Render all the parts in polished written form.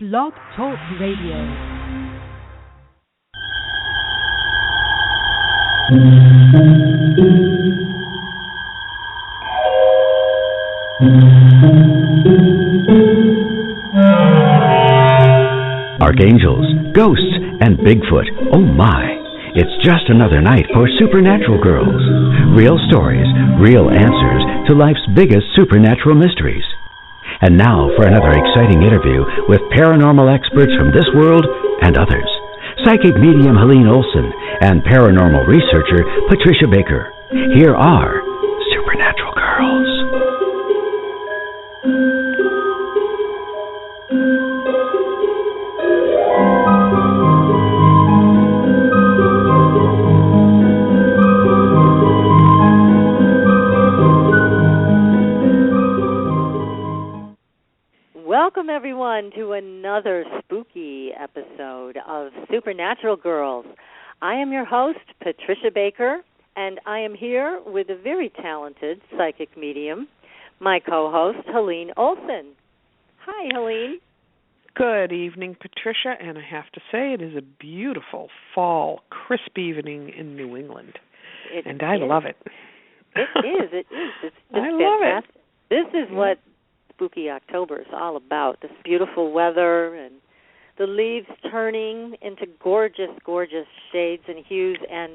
Blog Talk Radio. Archangels, ghosts, and Bigfoot. Oh my! It's just another night for Supernatural Girls. Real stories, real answers to life's biggest supernatural mysteries. And now for another exciting interview with paranormal experts from this world and others. Psychic medium Helene Olsen and paranormal researcher Patricia Baker. Here are Supernatural Girls. Welcome, everyone, to another spooky episode of Supernatural Girls. I am your host, Patricia Baker, and I am here with a very talented psychic medium, my co-host, Helene Olsen. Hi, Helene. Good evening, Patricia, and I have to say it is a beautiful fall, crisp evening in New England, and I love it. It is. It's just I love fantastic. This is what Spooky October is all about, this beautiful weather and the leaves turning into gorgeous, gorgeous shades and hues, and,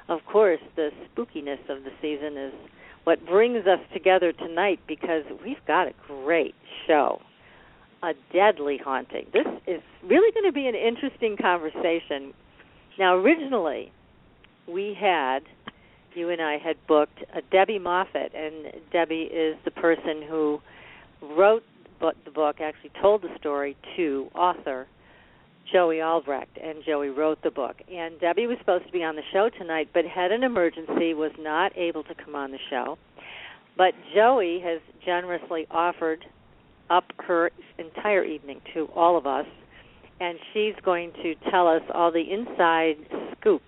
of course, the spookiness of the season is what brings us together tonight because we've got a great show, a deadly haunting. This is really going to be an interesting conversation. Now, originally, you and I had booked Debbie Moffitt, and Debbie is the person who wrote the book, actually told the story to author Joie Albrecht, and Joie wrote the book. And Debbie was supposed to be on the show tonight, but had an emergency, was not able to come on the show. But Joie has generously offered up her entire evening to all of us, and she's going to tell us all the inside scoop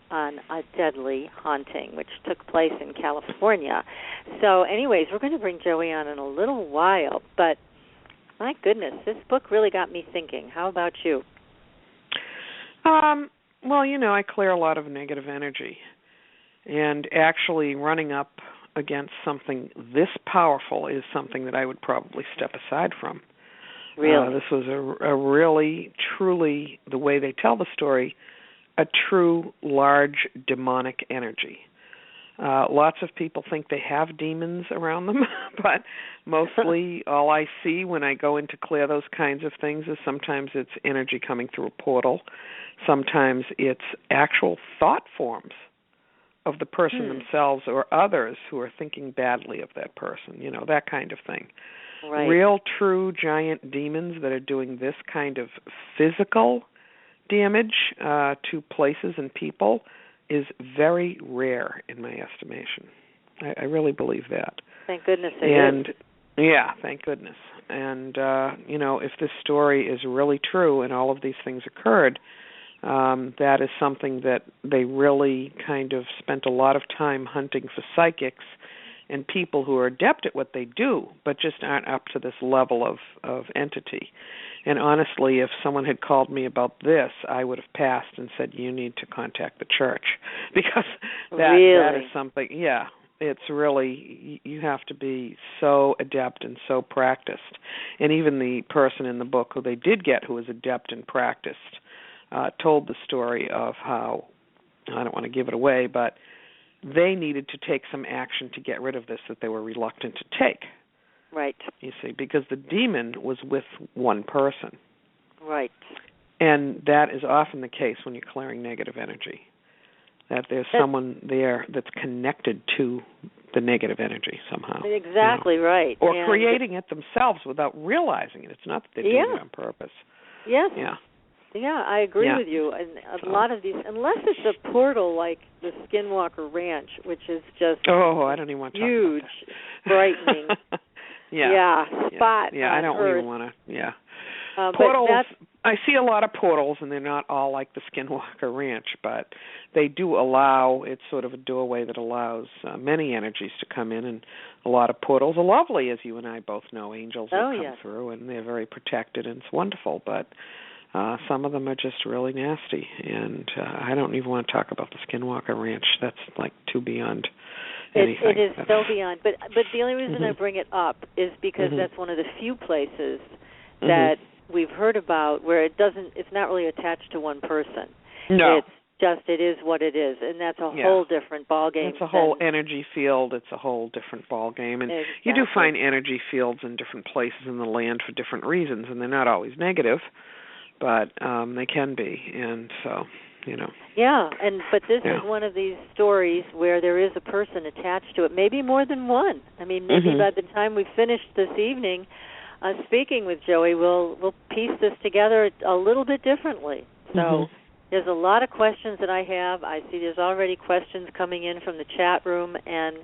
on a deadly haunting, which took place in California. So anyways, we're going to bring Joie on in a little while, but my goodness, this book really got me thinking. How about you? Well, I clear a lot of negative energy, and actually running up against something this powerful is something that I would probably step aside from. Really? This was a really, truly, the way they tell the story, a true, large, demonic energy. Lots of people think they have demons around them, but mostly all I see when I go in to clear those kinds of things is sometimes it's energy coming through a portal. Sometimes it's actual thought forms of the person themselves or others who are thinking badly of that person, that kind of thing. Right. Real, true, giant demons that are doing this kind of physical damage to places and people is very rare in my estimation. I really believe that. Thank goodness it is. Yeah, thank goodness. And, if this story is really true and all of these things occurred, that is something that they really kind of spent a lot of time hunting for psychics and people who are adept at what they do, but just aren't up to this level of entity. And honestly, if someone had called me about this, I would have passed and said, you need to contact the church. Because that is something, it's really, you have to be so adept and so practiced. And even the person in the book who they did get who was adept and practiced told the story of how, I don't want to give it away, but they needed to take some action to get rid of this that they were reluctant to take. Right. You see, because the demon was with one person. Right. And that is often the case when you're clearing negative energy, that there's someone there that's connected to the negative energy somehow. Exactly right. Or creating it themselves without realizing it. It's not that they're doing it on purpose. Yes. Yeah. Yeah, I agree with you. And a lot of these, unless it's a portal like the Skinwalker Ranch, which is just I don't even want to huge, talk about that. frightening. Spot. Yeah, I don't Earth. even want to. Yeah. Portals. I see a lot of portals, and they're not all like the Skinwalker Ranch, but they do allow, it's sort of a doorway that allows many energies to come in, and a lot of portals are lovely, as you and I both know. Angels will come through, and they're very protected, and it's wonderful, but some of them are just really nasty, and I don't even want to talk about the Skinwalker Ranch. That's like too beyond anything. It is so beyond, but the only reason I bring it up is because that's one of the few places that we've heard about where it's not really attached to one person. No. It is what it is, and that's a whole different ballgame. It's a whole energy field. It's a whole different ballgame, and you do find energy fields in different places in the land for different reasons, and they're not always negative, but they can be, and so, you know. Yeah, but this is one of these stories where there is a person attached to it, maybe more than one. I mean, maybe by the time we finish this evening, speaking with Joie, we'll piece this together a little bit differently. So there's a lot of questions that I have. I see there's already questions coming in from the chat room, and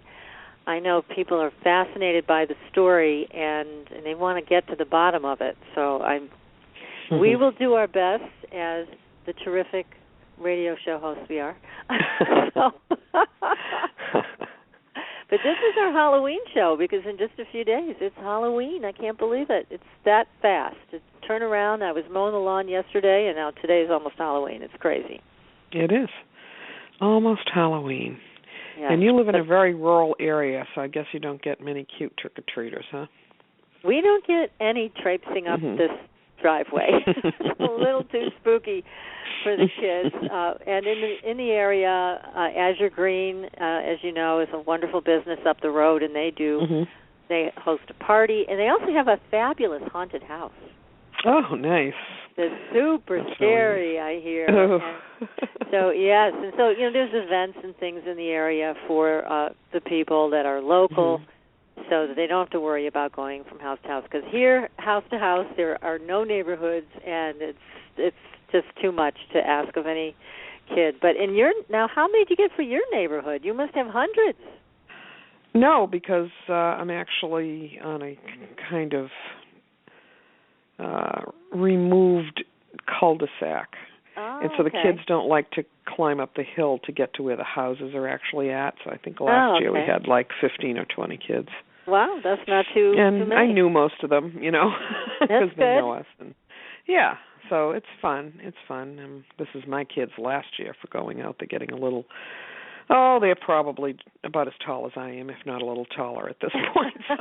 I know people are fascinated by the story, and they want to get to the bottom of it. So we will do our best as the terrific radio show hosts we are. But this is our Halloween show, because in just a few days it's Halloween. I can't believe it. It's that fast. Turn around. I was mowing the lawn yesterday, and now today is almost Halloween. It's crazy. It is. Almost Halloween. Yeah. And you live in a very rural area, so I guess you don't get many cute trick-or-treaters, huh? We don't get any traipsing up this driveway. It's a little too spooky for the kids. And in the area, Azure Green, as you know, is a wonderful business up the road, and they host a party, and they also have a fabulous haunted house. Oh, nice. It's super scary, really. I hear. Oh. So, yes, and so, there's events and things in the area for the people that are local, so that they don't have to worry about going from house to house. Because here, house to house, there are no neighborhoods, and it's just too much to ask of any kid. But now, how many do you get for your neighborhood? You must have hundreds. No, because I'm actually on a kind of removed cul-de-sac. Oh, and so the kids don't like to climb up the hill to get to where the houses are actually at. So I think last year we had like 15 or 20 kids. Wow, that's not too many. And I knew most of them, because they know us. And so it's fun. It's fun. This is my kids last year for going out. They're getting a little... Oh, they're probably about as tall as I am, if not a little taller at this point. So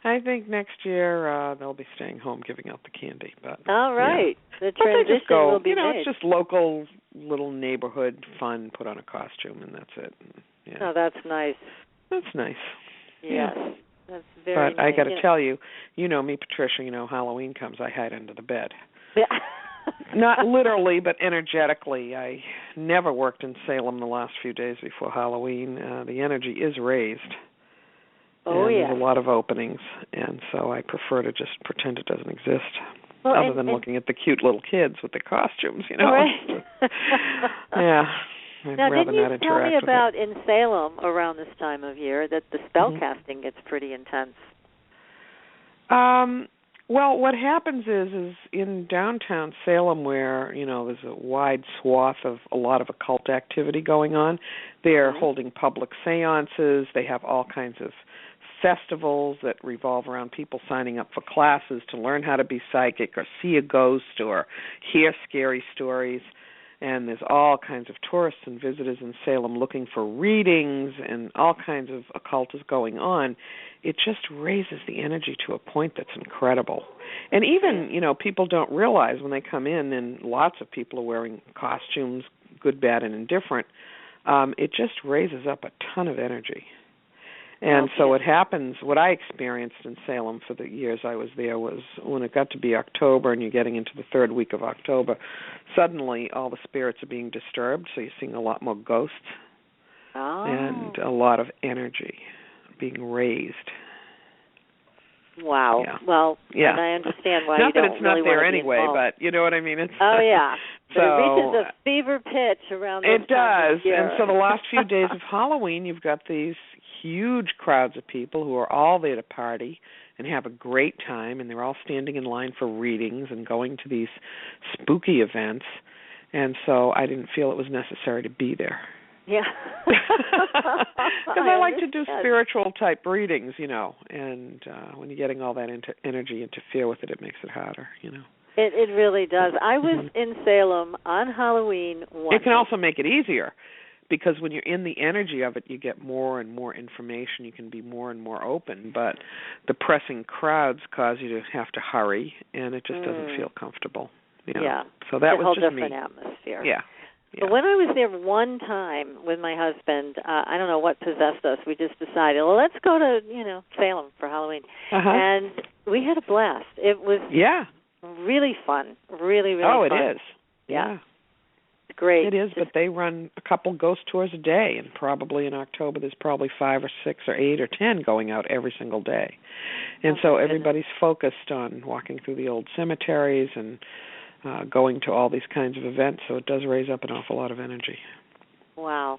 I think next year they'll be staying home giving out the candy. But all right. Yeah. The transition will be made. It's just local little neighborhood fun, put on a costume, and that's it. Yeah. Oh, that's nice. That's nice. Yes. Yeah. That's very nice. But I got to tell you, me, Patricia, Halloween comes, I hide under the bed. Yeah. Not literally, but energetically. I never worked in Salem the last few days before Halloween. The energy is raised. Oh, and there's a lot of openings, and so I prefer to just pretend it doesn't exist, other than looking at the cute little kids with their costumes, Right. Yeah. Now, didn't you tell me about in Salem around this time of year that the spell casting gets pretty intense? Well, what happens is in downtown Salem, where, there's a wide swath of a lot of occult activity going on, they're holding public seances. They have all kinds of festivals that revolve around people signing up for classes to learn how to be psychic or see a ghost or hear scary stories. And there's all kinds of tourists and visitors in Salem looking for readings and all kinds of occultism going on. It just raises the energy to a point that's incredible. And even, people don't realize when they come in, and lots of people are wearing costumes, good, bad, and indifferent, it just raises up a ton of energy. And so what happens, what I experienced in Salem for the years I was there was when it got to be October and you're getting into the third week of October, suddenly all the spirits are being disturbed, so you're seeing a lot more ghosts and a lot of energy being raised. Wow. Yeah. Well, and I understand why you don't really want to be involved. Not that it's not there anyway, but you know what I mean? It's, but so, it reaches a fever pitch around this time of year. And so the last few days of Halloween, you've got these huge crowds of people who are all there to party and have a great time, and they're all standing in line for readings and going to these spooky events, and so I didn't feel it was necessary to be there. Yeah. Because I like to do spiritual type readings, and when you're getting all that energy interfere with it, it makes it harder, It really does. I was in Salem on Halloween once. It can also make it easier, because when you're in the energy of it, you get more and more information. You can be more and more open, but the pressing crowds cause you to have to hurry, and it just doesn't feel comfortable. Yeah. So that was just a whole different atmosphere. Yeah. But when I was there one time with my husband, I don't know what possessed us. We just decided, well, let's go to, Salem for Halloween. And we had a blast. It was really fun. Really, really fun. Oh, it is. Yeah. Great. It is, but they run a couple ghost tours a day, and probably in October there's probably 5 or 6 or 8 or 10 going out every single day. And so everybody's focused on walking through the old cemeteries and going to all these kinds of events, so it does raise up an awful lot of energy. Wow.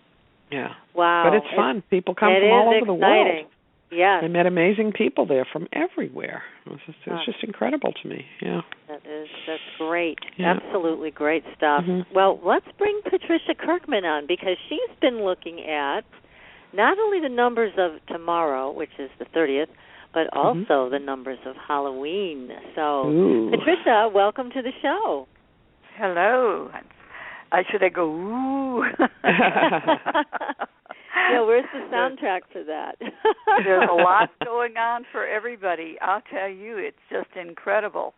Yeah. Wow. But it's fun. People come from all over the world. Yes. I met amazing people there from everywhere. It was just incredible to me. Yeah. That's great. Yeah. Absolutely great stuff. Well, let's bring Patricia Kirkman on, because she's been looking at not only the numbers of tomorrow, which is the 30th, but also the numbers of Halloween. So, Patricia, welcome to the show. Hello. Should I go, ooh? Where's the soundtrack for that? There's a lot going on for everybody. I'll tell you, it's just incredible.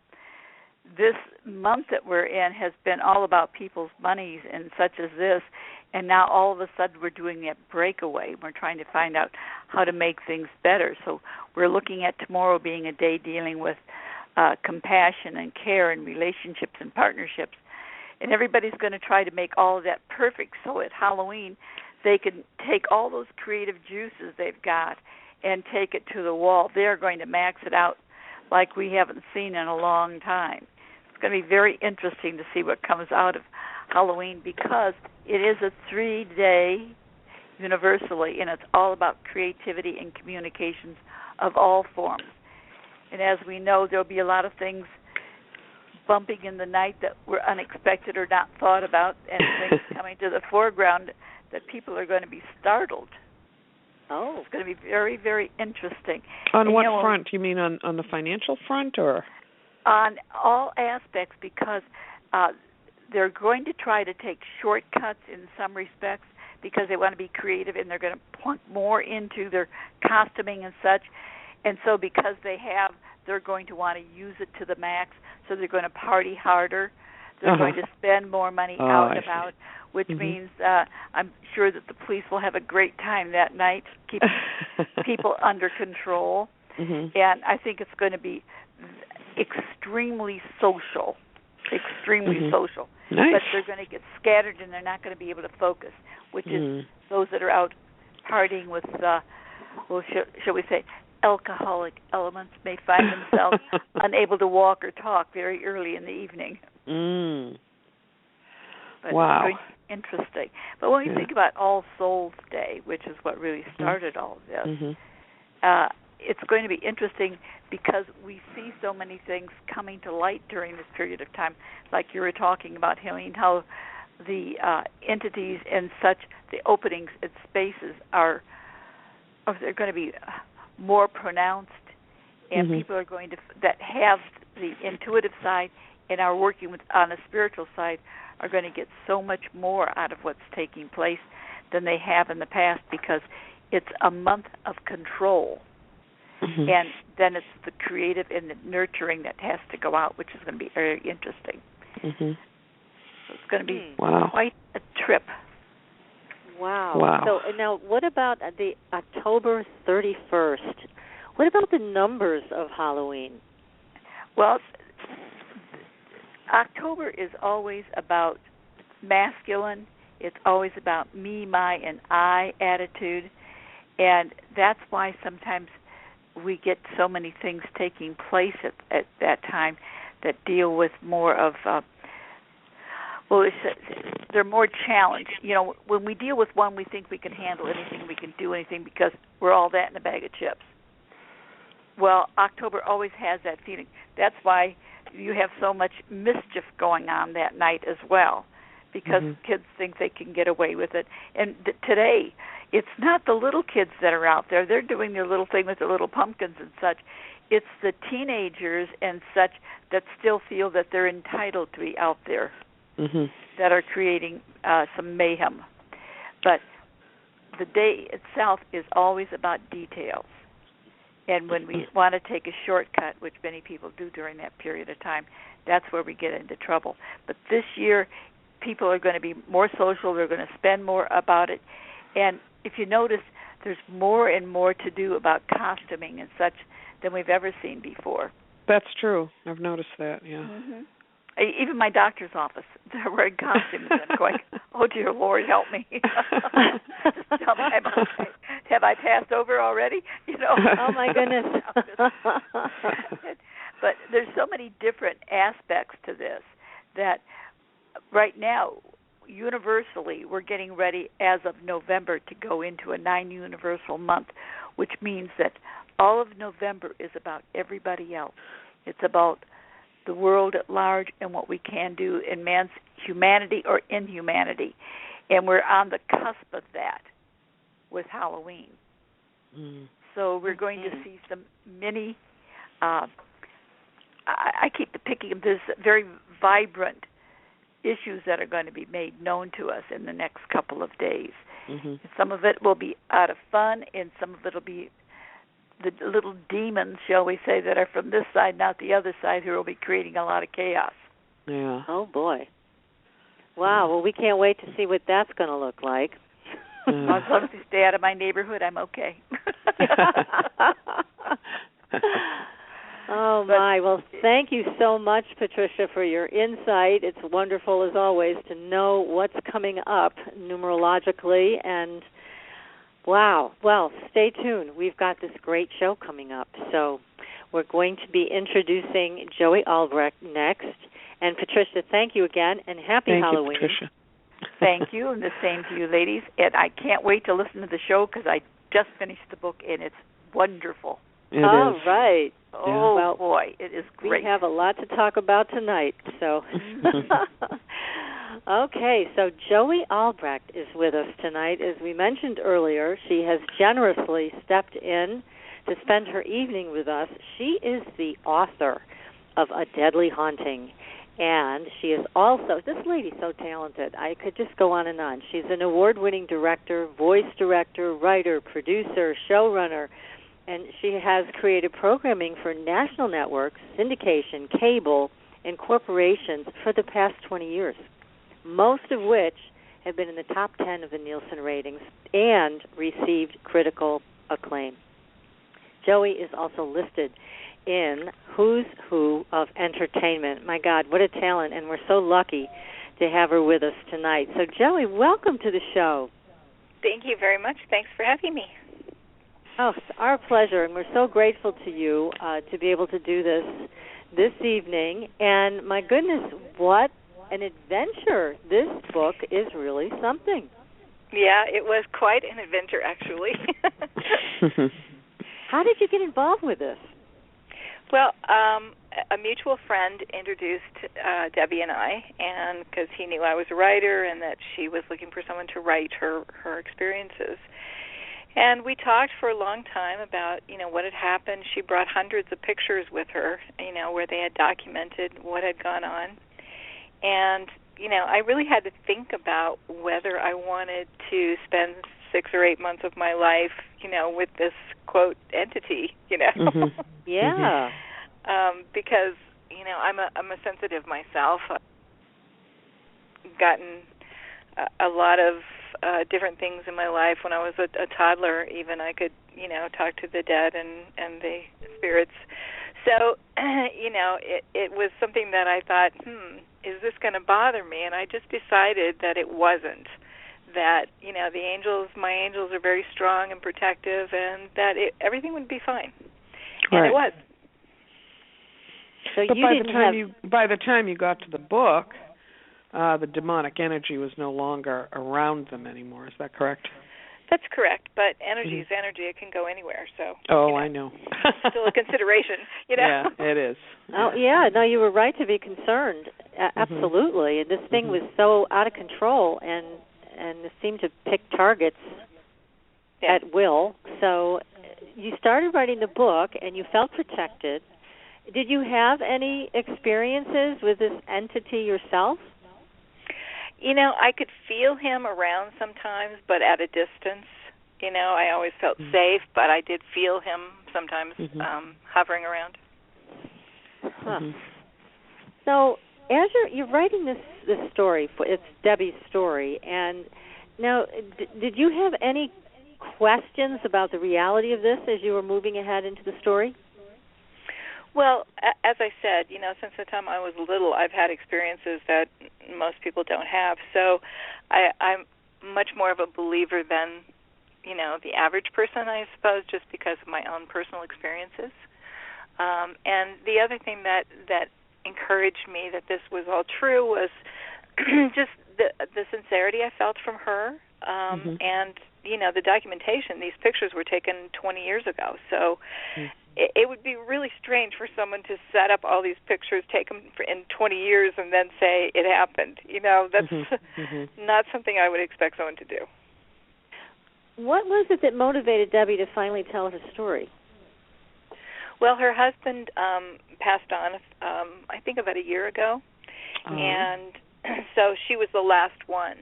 This month that we're in has been all about people's monies and such as this, and now all of a sudden we're doing that breakaway. We're trying to find out how to make things better. So we're looking at tomorrow being a day dealing with compassion and care and relationships and partnerships. And everybody's going to try to make all of that perfect, so at Halloween they can take all those creative juices they've got and take it to the wall. They're going to max it out like we haven't seen in a long time. It's going to be very interesting to see what comes out of Halloween, because it is a 3-day universally, and it's all about creativity and communications of all forms. And as we know, there'll be a lot of things bumping in the night that were unexpected or not thought about, and things coming to the foreground that people are going to be startled. Oh. It's going to be very, very interesting. On what front? You mean on the financial front, or? On all aspects, because they're going to try to take shortcuts in some respects because they want to be creative, and they're going to plunk more into their costuming and such. And so because they're going to want to use it to the max, so they're going to party harder. They're going to spend more money out and about, which means I'm sure that the police will have a great time that night, keeping people under control. And I think it's going to be extremely social, social. Nice. But they're going to get scattered, and they're not going to be able to focus, which is those that are out partying with, shall we say, alcoholic elements may find themselves unable to walk or talk very early in the evening. But wow. It's very interesting. But when you think about All Souls Day, which is what really started all of this, it's going to be interesting because we see so many things coming to light during this period of time, like you were talking about, Helene, how the entities and such, the openings and spaces they're going to be more pronounced, and people are going to that have the intuitive side and are working on a spiritual side are going to get so much more out of what's taking place than they have in the past, because it's a month of control. And then it's the creative and the nurturing that has to go out, which is going to be very interesting. So it's going to be quite a trip. Wow. So now what about the October 31st? What about the numbers of Halloween? Well, October is always about masculine. It's always about me, my, and I attitude. And that's why sometimes we get so many things taking place at that time that deal with more of, they're more challenged. When we deal with one, we think we can handle anything, we can do anything, because we're all that in a bag of chips. Well, October always has that feeling. That's why you have so much mischief going on that night as well, because kids think they can get away with it. And today, it's not the little kids that are out there. They're doing their little thing with the little pumpkins and such. It's the teenagers and such that still feel that they're entitled to be out there, that are creating some mayhem. But the day itself is always about details. And when we want to take a shortcut, which many people do during that period of time, that's where we get into trouble. But this year, people are going to be more social. They're going to spend more about it. And if you notice, there's more and more to do about costuming and such than we've ever seen before. That's true. I've noticed that, yeah. Even my doctor's office, they're wearing costumes. I'm going, oh, dear Lord, help me. Tell me, have I passed over already? You know. Oh, my goodness. But there's so many different aspects to this that right now, universally, we're getting ready as of November to go into a 9-universal month, which means that all of November is about everybody else. It's about the world at large and what we can do in man's humanity or inhumanity. And we're on the cusp of that with Halloween. So we're going to see some many, I keep picking this very vibrant issues that are going to be made known to us in the next couple of days. Some of it will be out of fun, and some of it will be the little demons, shall we say, that are from this side, not the other side, who will be creating a lot of chaos. Yeah. Oh, boy. Wow. Well, we can't wait to see what that's going to look like. As long as you stay out of my neighborhood, I'm okay. Oh, my. Well, thank you so much, Patricia, for your insight. It's wonderful, as always, to know what's coming up numerologically. And, wow. Well, stay tuned. We've got this great show coming up. So we're going to be introducing Joie Albrecht next. And, Patricia, thank you again, and happy Halloween. Thank you, Patricia. Thank you, and the same to you, ladies. And I can't wait to listen to the show because I just finished the book, and it's wonderful. All right. Oh, well, boy, it is great. We have a lot to talk about tonight. So, okay, so Joie Albrecht is with us tonight. As we mentioned earlier, she has generously stepped in to spend her evening with us. She is the author of A Deadly Haunting, and she is also, this lady's so talented. I could just go on and on. She's an award-winning director, voice director, writer, producer, showrunner, and she has created programming for national networks, syndication, cable, and corporations for the past 20 years, most of which have been in the top 10 of the NIELSEN ratings and received critical acclaim. Joie is also listed in Who's Who of Entertainment. My God, what a talent, and we're so lucky to have her with us tonight. So, Joie, welcome to the show. Thank you very much. Thanks for having me. Oh, it's our pleasure, and we're so grateful to you to be able to do this evening. And my goodness, what an adventure. This book is really something. Yeah, it was quite an adventure, actually. How did you get involved with this? Well, a mutual friend introduced Debbie and I, and because he knew I was a writer and that she was looking for someone to write her experiences. And we talked for a long time about, what had happened. She brought hundreds of pictures with her, where they had documented what had gone on. And, I really had to think about whether I wanted to spend 6 or 8 months of my life, with this, quote, entity, Yeah. Because, I'm a sensitive myself. I've gotten a lot of different things in my life. When I was a toddler, even, I could, talk to the dead and the spirits. So, it was something that I thought, is this going to bother me? And I just decided that it wasn't. That, my angels are very strong and protective, and that everything would be fine. Right. And it was. So but by the time you got to the book, the demonic energy was no longer around them anymore. Is that correct? That's correct, but energy is energy. It can go anywhere, so. I know. Still a consideration, Yeah, it is. Oh, yeah. No, you were right to be concerned. Absolutely. And this thing was so out of control and it seemed to pick targets at will. So you started writing the book, and you felt protected. Did you have any experiences with this entity yourself? I could feel him around sometimes, but at a distance. I always felt safe, but I did feel him sometimes hovering around. Huh. So as you're writing this story, it's Debbie's story, and now did you have any questions about the reality of this as you were moving ahead into the story? Well, as I said, since the time I was little, I've had experiences that most people don't have. So I'm much more of a believer than, the average person, I suppose, just because of my own personal experiences. And the other thing that encouraged me that this was all true was just the sincerity I felt from her. And, the documentation. These pictures were taken 20 years ago. So it would be really strange for someone to set up all these pictures, take them in 20 years, and then say it happened. That's not something I would expect someone to do. What was it that motivated Debbie to finally tell her story? Well, her husband passed on, I think about a year ago, and so she was the last one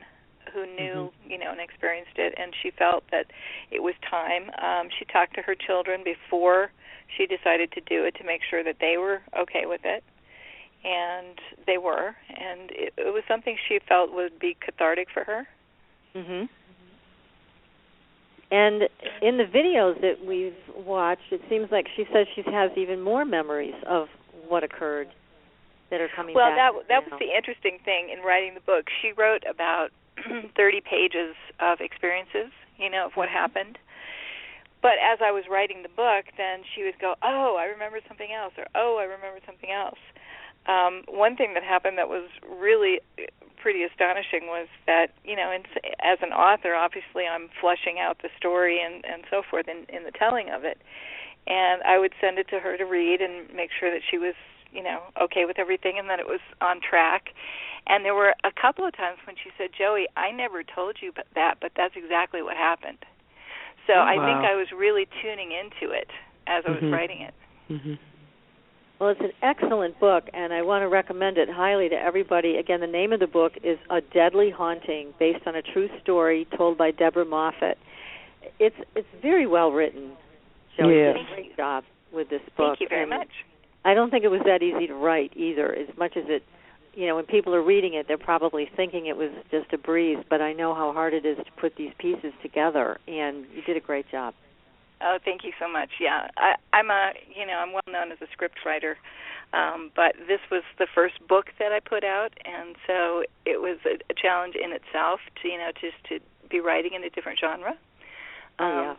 who knew, and experienced it, and she felt that it was time. She talked to her children before she decided to do it to make sure that they were okay with it, and they were, and it was something she felt would be cathartic for her. And in the videos that we've watched, it seems like she says she has even more memories of what occurred that are coming back. Well, that was the interesting thing in writing the book. She wrote about 30 pages of experiences, of what happened. But as I was writing the book, then she would go, oh, I remember something else, or oh, I remember something else. One thing that happened that was really pretty astonishing was that, as an author, obviously I'm fleshing out the story and so forth in the telling of it. And I would send it to her to read and make sure that she was, okay with everything and that it was on track. And there were a couple of times when she said, Joey, I never told you that, but that's exactly what happened. So I think I was really tuning into it as I was writing it. Well, it's an excellent book, and I want to recommend it highly to everybody. Again, the name of the book is A Deadly Haunting, based on a true story told by Deborah Moffitt. It's very well written. Joey did a great job with this book. Thank you very much. I don't think it was that easy to write either, as much as it, when people are reading it, they're probably thinking it was just a breeze, but I know how hard it is to put these pieces together, and you did a great job. Oh, thank you so much. Yeah, I'm well known as a script writer, but this was the first book that I put out, and so it was a challenge in itself to, just to be writing in a different genre.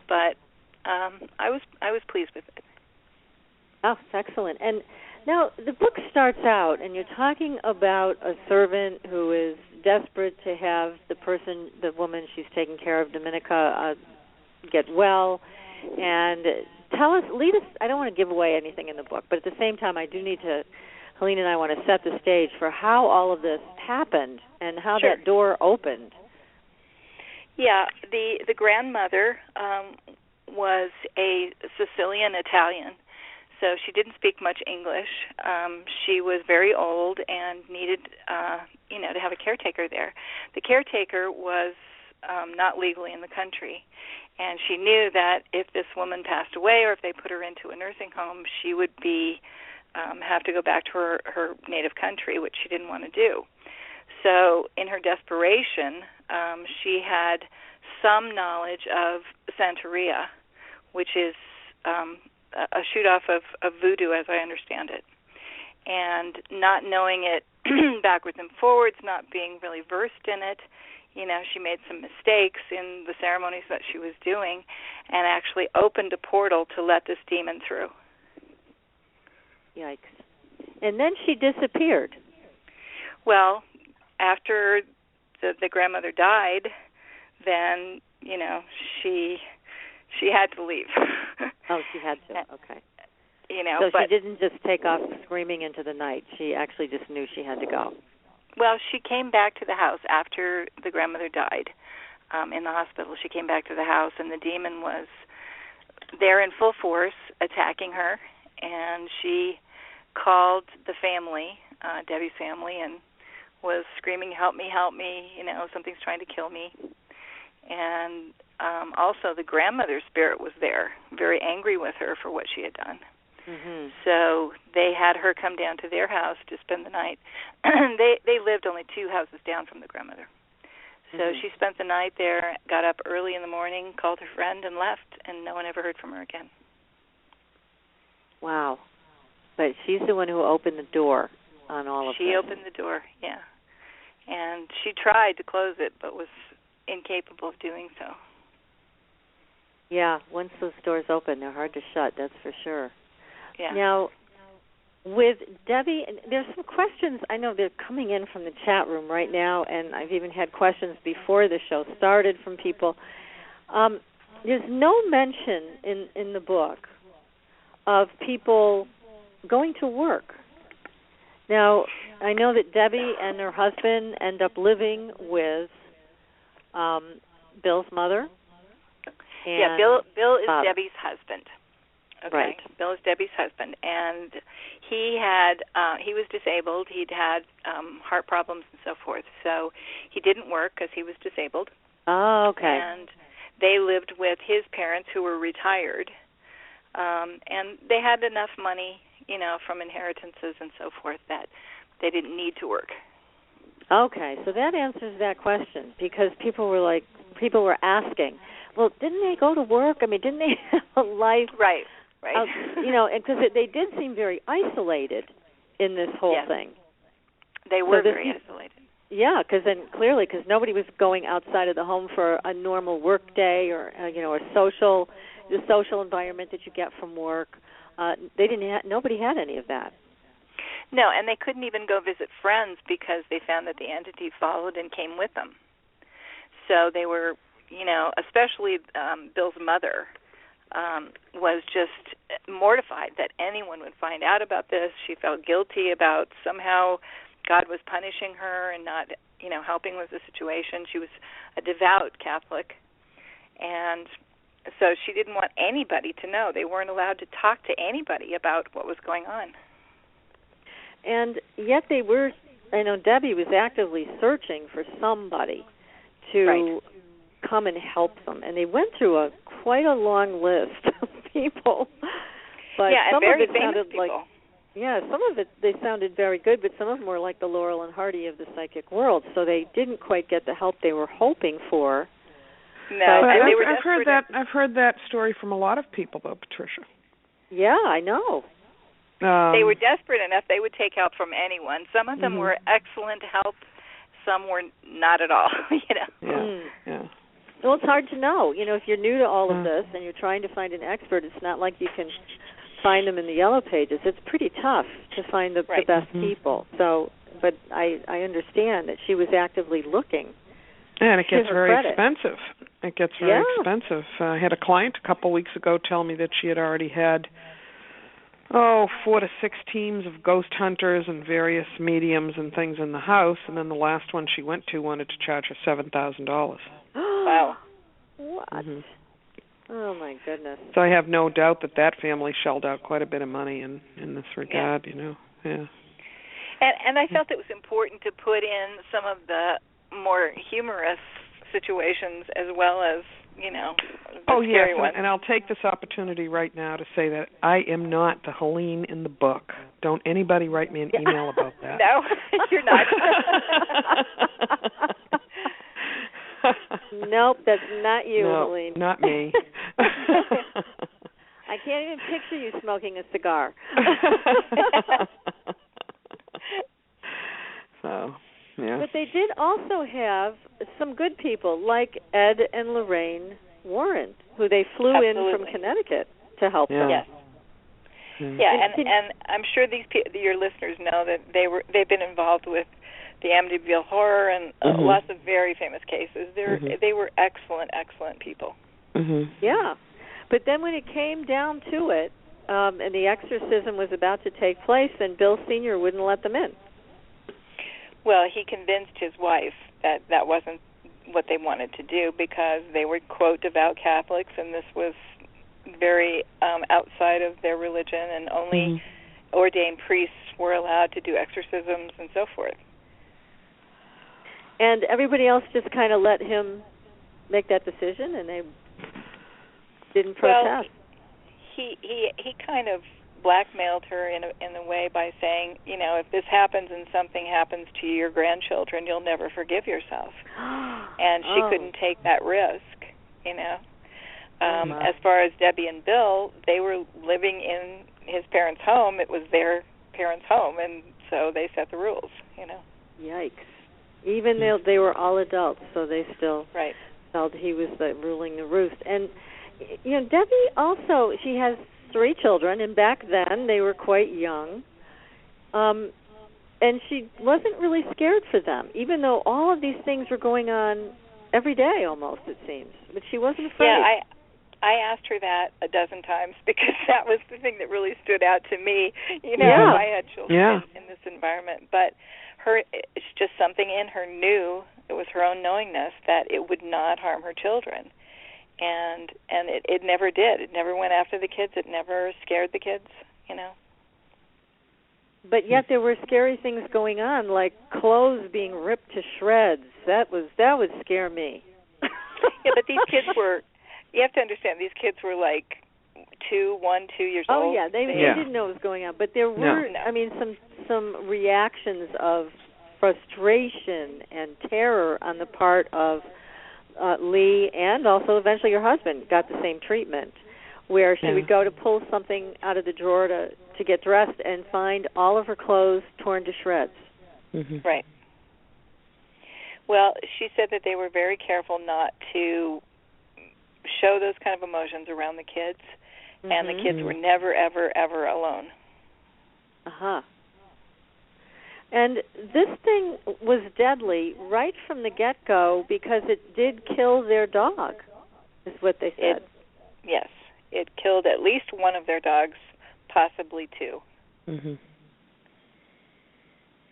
But I was pleased with it. Oh, it's excellent. And now the book starts out, and you're talking about a servant who is desperate to have the woman she's taking care of, Dominica, get well. And lead us, I don't want to give away anything in the book, but at the same time I do need to, Helene and I want to set the stage for how all of this happened and how that door opened. Yeah, the grandmother was a Sicilian Italian, so she didn't speak much English. She was very old and needed, to have a caretaker there. The caretaker was not legally in the country. And she knew that if this woman passed away or if they put her into a nursing home, she would be have to go back to her native country, which she didn't want to do. So in her desperation, she had some knowledge of Santeria, which is a shoot-off of voodoo, as I understand it. And not knowing it backwards and forwards, not being really versed in it, she made some mistakes in the ceremonies that she was doing and actually opened a portal to let this demon through. Yikes. And then she disappeared. Well, after the grandmother died, then, she had to leave. Oh, she had to. Okay. So she didn't just take off screaming into the night. She actually just knew she had to go. Well, she came back to the house after the grandmother died in the hospital. She came back to the house, and the demon was there in full force, attacking her. And she called the family, Debbie's family, and was screaming, "Help me, help me, something's trying to kill me." And also the grandmother's spirit was there, very angry with her for what she had done. Mm-hmm. So they had her come down to their house to spend the night. They lived only 2 houses down from the grandmother. So she spent the night there, got up early in the morning, called her friend, and left, and no one ever heard from her again. Wow. But she's the one who opened the door on all of this. She opened the door, yeah. And she tried to close it, but was incapable of doing so. Yeah, once those doors open, they're hard to shut, that's for sure. Yeah. Now, with Debbie, there's some questions. I know they're coming in from the chat room right now, and I've even had questions before the show started from people. There's no mention in the book of people going to work. Now, I know that Debbie and her husband end up living with Bill's mother. Yeah, Bill is Debbie's husband. Okay. Right. Bill is Debbie's husband, and he was disabled. He'd had heart problems and so forth, so he didn't work because he was disabled. Oh, okay. And they lived with his parents who were retired, and they had enough money, from inheritances and so forth that they didn't need to work. Okay, so that answers that question, because people were asking, well, didn't they go to work? I mean, didn't they have a life? Right. Because they did seem very isolated in this whole thing. They were very isolated. Yeah, because nobody was going outside of the home for a normal work day or the social environment that you get from work. Nobody had any of that. No, and they couldn't even go visit friends because they found that the entity followed and came with them. So they were, especially Bill's mother, was just mortified that anyone would find out about this. She felt guilty about somehow God was punishing her and not, helping with the situation. She was a devout Catholic, and so she didn't want anybody to know. They weren't allowed to talk to anybody about what was going on. And yet Debbie was actively searching for somebody to come and help them. And they went through quite a long list of people. But some and very of it sounded people. Some of it, they sounded very good, but some of them were like the Laurel and Hardy of the psychic world. So they didn't quite get the help they were hoping for. No, I've heard that story from a lot of people, though, Patricia. Yeah, I know. They were desperate enough they would take help from anyone. Some of them were excellent help. Some were not at all. Yeah. Well, it's hard to know. If you're new to all of this and you're trying to find an expert, it's not like you can find them in the yellow pages. It's pretty tough to find the best people. So, but I understand that she was actively looking. And it gets very expensive. It gets very expensive. I had a client a couple weeks ago tell me that she had already had 4 to 6 teams of ghost hunters and various mediums and things in the house, and then the last one she went to wanted to charge her $7,000. Wow. What? Mm-hmm. Oh, my goodness. So I have no doubt that family shelled out quite a bit of money in this regard, Yeah. And I felt it was important to put in some of the more humorous situations as well as, the scary ones. And I'll take this opportunity right now to say that I am not the Helene in the book. Don't anybody write me an email about that. No, you're not. Nope, that's not you, Helene. Not me. I can't even picture you smoking a cigar. So, yeah. But they did also have some good people like Ed and Lorraine Warren, who they flew in from Connecticut to help them. Yes. Yeah, and I'm sure your listeners know that they've been involved with the Amityville Horror, and lots of very famous cases. They were excellent people. Yeah. But then when it came down to it, and the exorcism was about to take place, then Bill Sr. wouldn't let them in. Well, he convinced his wife that that wasn't what they wanted to do because they were, quote, devout Catholics, and this was very outside of their religion, and only ordained priests were allowed to do exorcisms and so forth. And everybody else just kind of let him make that decision, and they didn't protest. Well, he kind of blackmailed her in a way by saying, you know, if this happens and something happens to your grandchildren, you'll never forgive yourself. And she couldn't take that risk, you know. As far as Debbie and Bill, they were living in his parents' home. It was their parents' home, and so they set the rules, you know. Yikes. Even though they were all adults, so they still right. felt he was ruling the roost. And, you know, Debbie also, she has 3 children, and back then they were quite young. And she wasn't really scared for them, even though all of these things were going on every day almost, it seems. But she wasn't afraid. Yeah, I asked her that a dozen times because that was the thing that really stood out to me. You know, if I had children in this environment. But it's just something in her knew, it was her own knowingness, that it would not harm her children. And it never did. It never went after the kids. It never scared the kids, you know. But yet there were scary things going on, like clothes being ripped to shreds. That would scare me. Yeah, but these kids were, you have to understand, these kids were like 2 years old. Oh, yeah, they didn't know what was going on. But there were, I mean, some reactions of frustration and terror on the part of Lee, and also eventually her husband got the same treatment, where she would go to pull something out of the drawer to get dressed and find all of her clothes torn to shreds. Right. Well, she said that they were very careful not to show those kind of emotions around the kids, and the kids were never, ever, ever alone. And this thing was deadly right from the get-go because it did kill their dog, is what they said. Yes. It killed at least one of their dogs, possibly 2.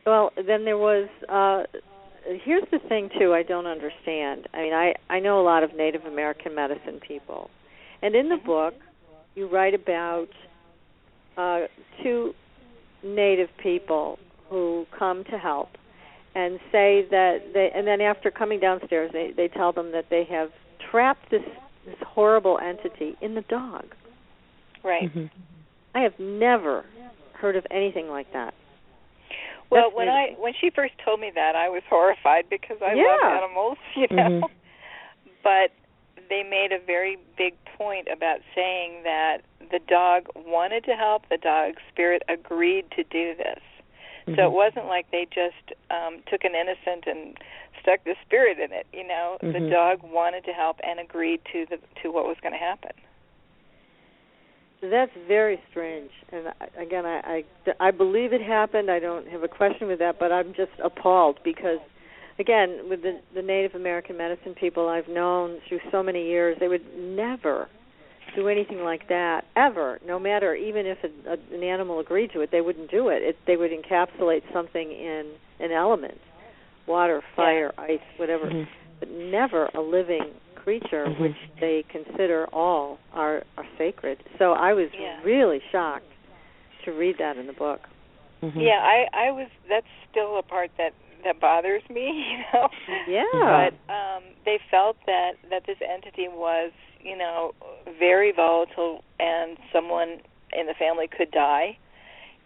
Well, then there was, here's the thing, too, I don't understand. I mean, I know a lot of Native American medicine people. And in the book, you write about 2 Native people who come to help and say that and then after coming downstairs, they tell them that they have trapped this horrible entity in the dog. Right. I have never heard of anything like that. Well, when she first told me that, I was horrified because I love animals, you know. But they made a very big point about saying that the dog wanted to help, the dog's spirit agreed to do this. So it wasn't like they just took an innocent and stuck the spirit in it, you know. The dog wanted to help and agreed to what was going to happen. That's very strange. And again, I believe it happened. I don't have a question with that, but I'm just appalled because, again, with the Native American medicine people I've known through so many years, they would never do anything like that, ever, no matter, even if an animal agreed to it, they wouldn't do it. They would encapsulate something in an element, water, fire, ice, whatever, but never a living creature, which they consider all are sacred. So I was really shocked to read that in the book. Yeah, I was, that's still a part that bothers me, you know. Yeah. But they felt that this entity was, you know, very volatile and someone in the family could die,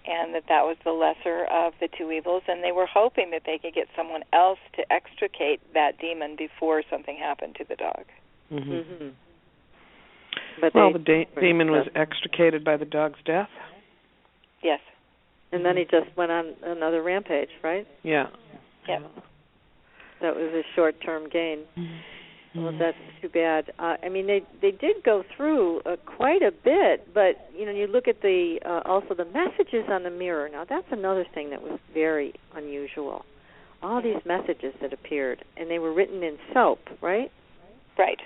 and that was the lesser of the 2 evils, and they were hoping that they could get someone else to extricate that demon before something happened to the dog. But the demon was extricated by the dog's death? Yes. And then he just went on another rampage, right? Yeah. That was a short-term gain. Well, that's too bad. I mean, they did go through quite a bit, but you know, you look at also the messages on the mirror. Now, that's another thing that was very unusual. all these messages that appeared, and they were written in soap, right? Right.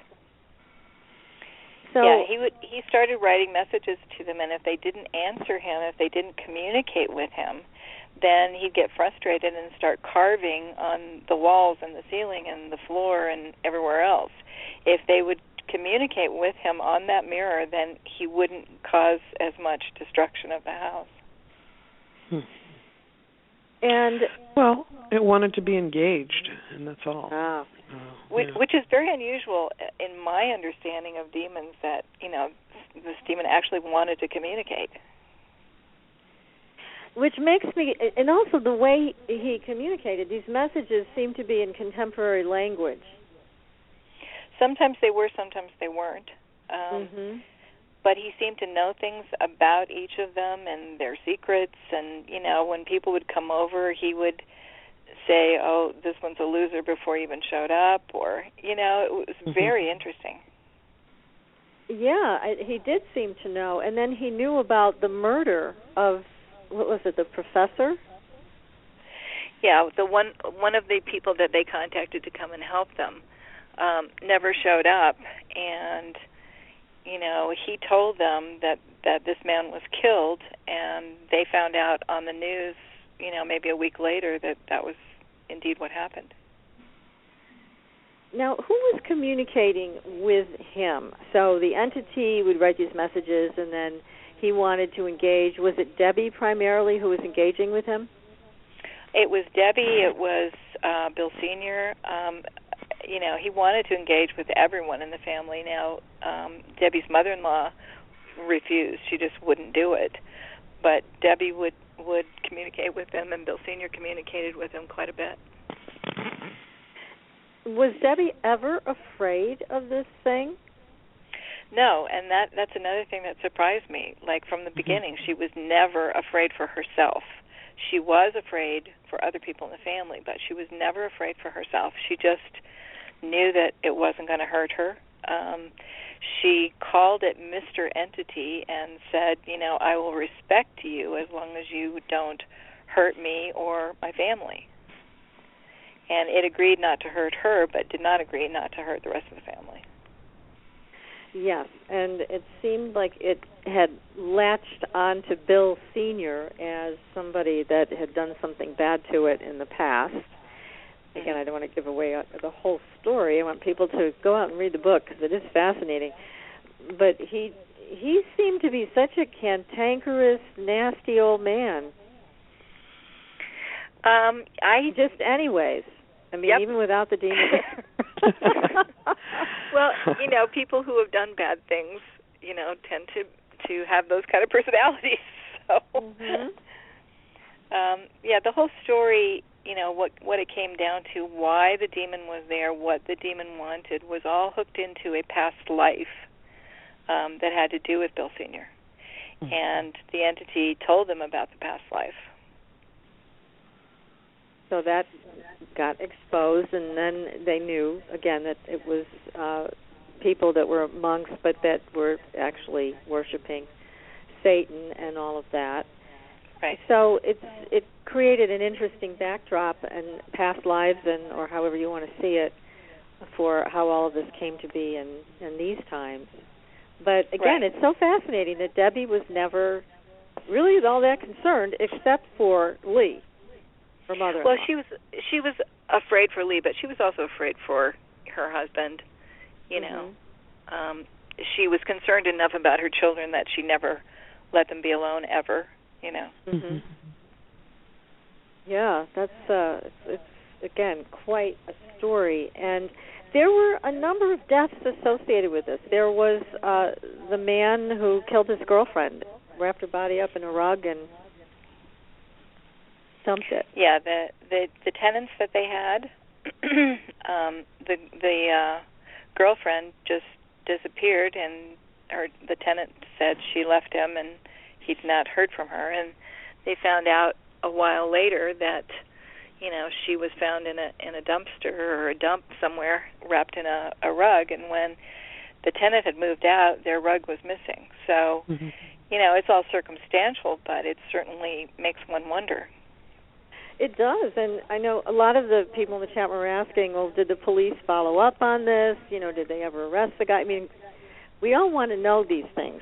So yeah, he started writing messages to them, and if they didn't answer him, if they didn't communicate with him, then he'd get frustrated and start carving on the walls and the ceiling and the floor and everywhere else. If they would communicate with him on that mirror, then he wouldn't cause as much destruction of the house. And well, it wanted to be engaged, and that's all. Which is very unusual in my understanding of demons, that, this demon actually wanted to communicate. Which makes me, and also the way he communicated, these messages seem to be in contemporary language. Sometimes they were, sometimes they weren't. But he seemed to know things about each of them and their secrets, and, when people would come over, he would say, oh, this one's a loser before he even showed up, or, it was very interesting. Yeah, he did seem to know. And then he knew about the murder of, what was it, the professor? Yeah, the one of the people that they contacted to come and help them never showed up, and, he told them that this man was killed, and they found out on the news, maybe a week later that was indeed what happened. Now, who was communicating with him? So the entity would write these messages, and then he wanted to engage. Was it Debbie primarily who was engaging with him? It was Debbie. It was Bill Sr. He wanted to engage with everyone in the family. Now, Debbie's mother-in-law refused. She just wouldn't do it. But Debbie would communicate with him, and Bill Sr. communicated with him quite a bit. Was Debbie ever afraid of this thing? No, and that's another thing that surprised me. Like, from the beginning, she was never afraid for herself. She was afraid for other people in the family, but she was never afraid for herself. She just knew that it wasn't going to hurt her. She called it Mr. Entity and said, I will respect you as long as you don't hurt me or my family. And it agreed not to hurt her, but did not agree not to hurt the rest of the family. Yes, and it seemed like it had latched on to Bill Sr. as somebody that had done something bad to it in the past. Again, I don't want to give away the whole story. I want people to go out and read the book because it is fascinating. But he seemed to be such a cantankerous, nasty old man. Anyways. I mean, yep. Even without the demon. Well, people who have done bad things, tend to have those kind of personalities. So, the whole story, what it came down to, why the demon was there, what the demon wanted, was all hooked into a past life that had to do with Bill Sr. And the entity told them about the past life. So that got exposed, and then they knew, again, that it was people that were monks, but that were actually worshiping Satan and all of that. Right. So it created an interesting backdrop and past lives, or however you want to see it, for how all of this came to be in these times. But again, It's so fascinating that Debbie was never really all that concerned, except for Lee, her mother. Well, she was afraid for Lee, but she was also afraid for her husband. She was concerned enough about her children that she never let them be alone ever. Yeah, that's it's again quite a story, and there were a number of deaths associated with this. There was the man who killed his girlfriend, wrapped her body up in a rug and dumped it. Yeah, the tenants that they had, the girlfriend just disappeared, and the tenant said she left him, and he'd not heard from her, and they found out a while later that she was found in a dumpster or a dump somewhere, wrapped in a rug, and when the tenant had moved out, their rug was missing. So it's all circumstantial, but it certainly makes one wonder. It does, and I know a lot of the people in the chat were asking, well, did the police follow up on this? You know, did they ever arrest the guy? I mean, we all want to know these things.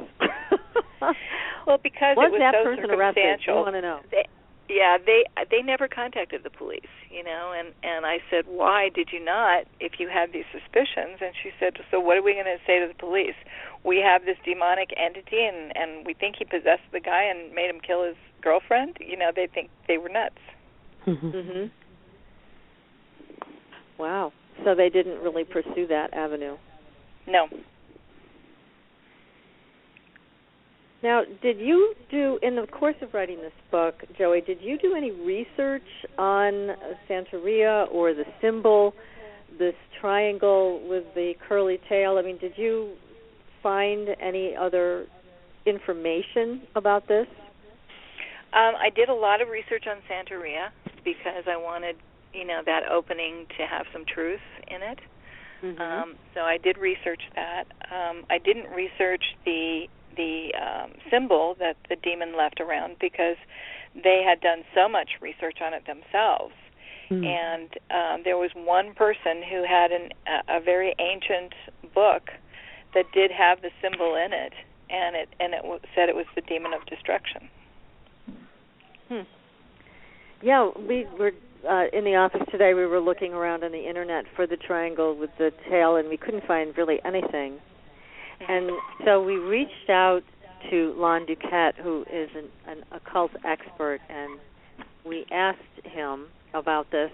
Well, because was it was that so person arrested? We want to know. They never contacted the police, you know, and I said, why did you not if you had these suspicions? And she said, so what are we going to say to the police? We have this demonic entity, and we think he possessed the guy and made him kill his girlfriend. You know, they think they were nuts. Mm-hmm. Wow. So they didn't really pursue that avenue. No. Now, did you do, in the course of writing this book, Joie, did you do any research on Santeria or the symbol, this triangle with the curly tail? I mean, did you find any other information about this? I did a lot of research on Santeria because I wanted, you know, that opening to have some truth in it. Mm-hmm. So I did research that. I didn't research the symbol that the demon left around because they had done so much research on it themselves. And there was one person who had a very ancient book that did have the symbol in it, and it said it was the demon of destruction. Yeah, we were in the office today. We were looking around on the internet for the triangle with the tail, and we couldn't find really anything. And so we reached out to Lon Duquette, who is an occult expert, and we asked him about this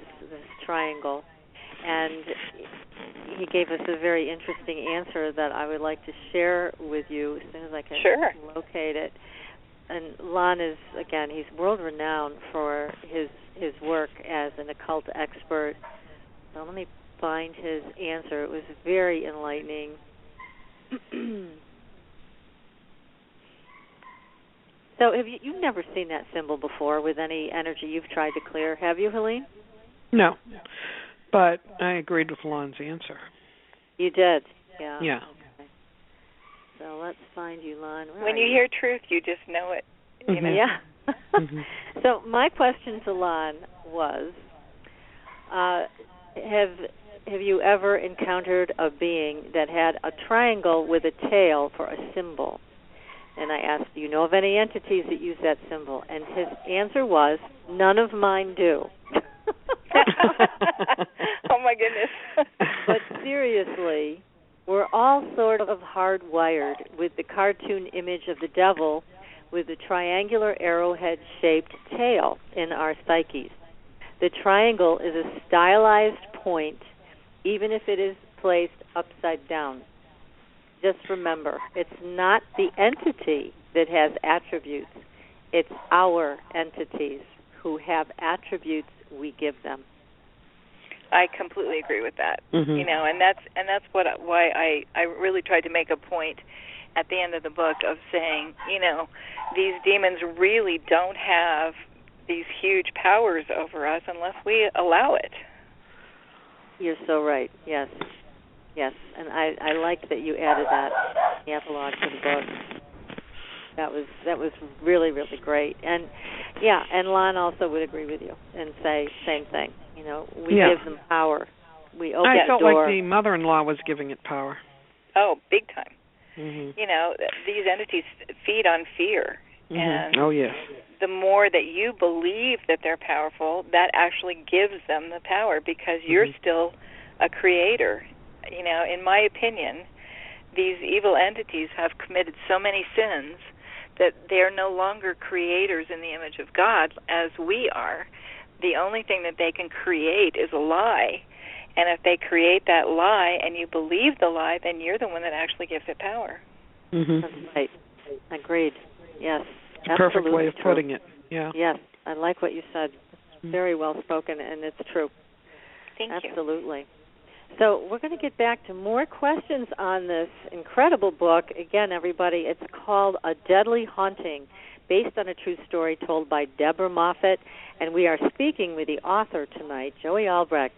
triangle, and he gave us a very interesting answer that I would like to share with you as soon as I can locate it. And Lon is, again, he's world-renowned for his work as an occult expert. So let me find his answer. It was very enlightening. So you've never seen that symbol before with any energy you've tried to clear, have you, Helene? No, but I agreed with Lon's answer. You did? Yeah. Yeah. Okay. So let's find you, Lon. When you hear truth, you just know it. You know? Yeah. So my question to Lon was, have you ever encountered a being that had a triangle with a tail for a symbol? And I asked, do you know of any entities that use that symbol? And his answer was, none of mine do. Oh, my goodness. But seriously, we're all sort of hardwired with the cartoon image of the devil with the triangular arrowhead-shaped tail in our psyches. The triangle is a stylized point, even if it is placed upside down. Just remember, it's not the entity that has attributes. It's our entities who have attributes we give them. I completely agree with that. You know, and that's why I really tried to make a point at the end of the book of saying, you know, these demons really don't have these huge powers over us unless we allow it. You're so right. Yes. Yes, and I like that you added that in the epilogue to the book. That was really, really great. And yeah, and Lon also would agree with you and say same thing. You know, we give them power. We open I felt the door. like the mother-in-law was giving it power. Oh, big time. You know, these entities feed on fear. And the more that you believe that they're powerful, that actually gives them the power because you're still a creator. You know, in my opinion, these evil entities have committed so many sins that they're no longer creators in the image of God as we are. The only thing that they can create is a lie. And if they create that lie and you believe the lie, then you're the one that actually gives it power. That's right. Agreed. Yes. It's a perfect way of putting it. Yeah. Yes. I like what you said. It's very well spoken, and it's true. Thank you. Absolutely. So we're going to get back to more questions on this incredible book. Again, everybody, it's called A Deadly Haunting, based on a true story told by Deborah Moffitt, and we are speaking with the author tonight, Joie Albrecht.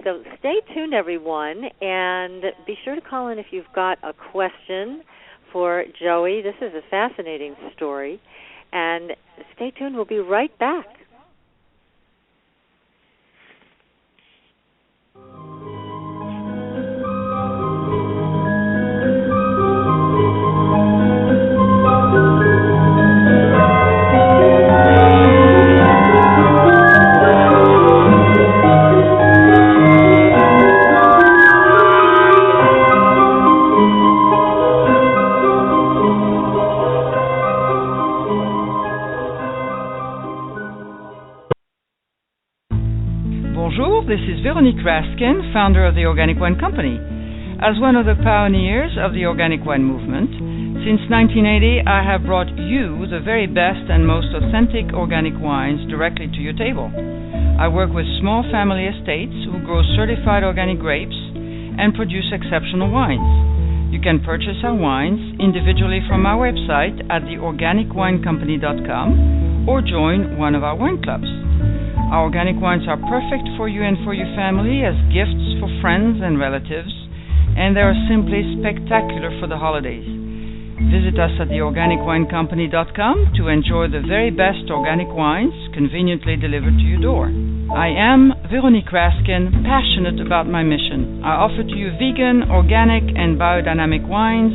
So stay tuned, everyone, and be sure to call in if you've got a question for Joie. This is a fascinating story, and stay tuned. We'll be right back. Veronique Raskin, founder of the Organic Wine Company. As one of the pioneers of the organic wine movement, since 1980 I have brought you the very best and most authentic organic wines directly to your table. I work with small family estates who grow certified organic grapes and produce exceptional wines. You can purchase our wines individually from our website at theorganicwinecompany.com or join one of our wine clubs. Our organic wines are perfect for you and for your family as gifts for friends and relatives, and they are simply spectacular for the holidays. Visit us at theorganicwinecompany.com to enjoy the very best organic wines conveniently delivered to your door. I am Veronique Raskin, passionate about my mission. I offer to you vegan, organic, and biodynamic wines,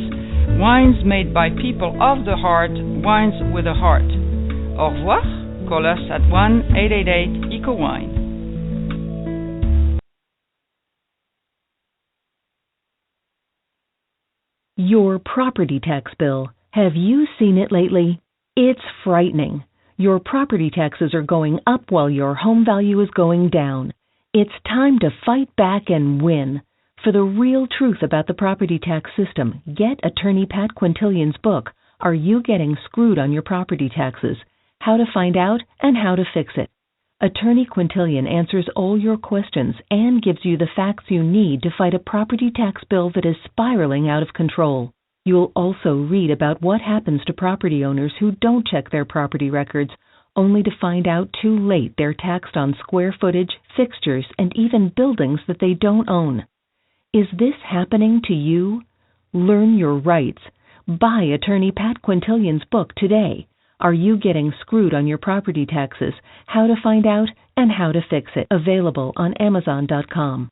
wines made by people of the heart, wines with a heart. Au revoir. Call us at 1-888-ECO-WINE. Your property tax bill. Have you seen it lately? It's frightening. Your property taxes are going up while your home value is going down. It's time to fight back and win. For the real truth about the property tax system, get attorney Pat Quintilian's book, Are You Getting Screwed on Your Property Taxes? How to Find Out and How to Fix It. Attorney Quintilian answers all your questions and gives you the facts you need to fight a property tax bill that is spiraling out of control. You'll also read about what happens to property owners who don't check their property records, only to find out too late they're taxed on square footage, fixtures, and even buildings that they don't own. Is this happening to you? Learn your rights. Buy attorney Pat Quintilian's book today. Are You Getting Screwed on Your Property Taxes? How to Find Out and How to Fix It. Available on Amazon.com.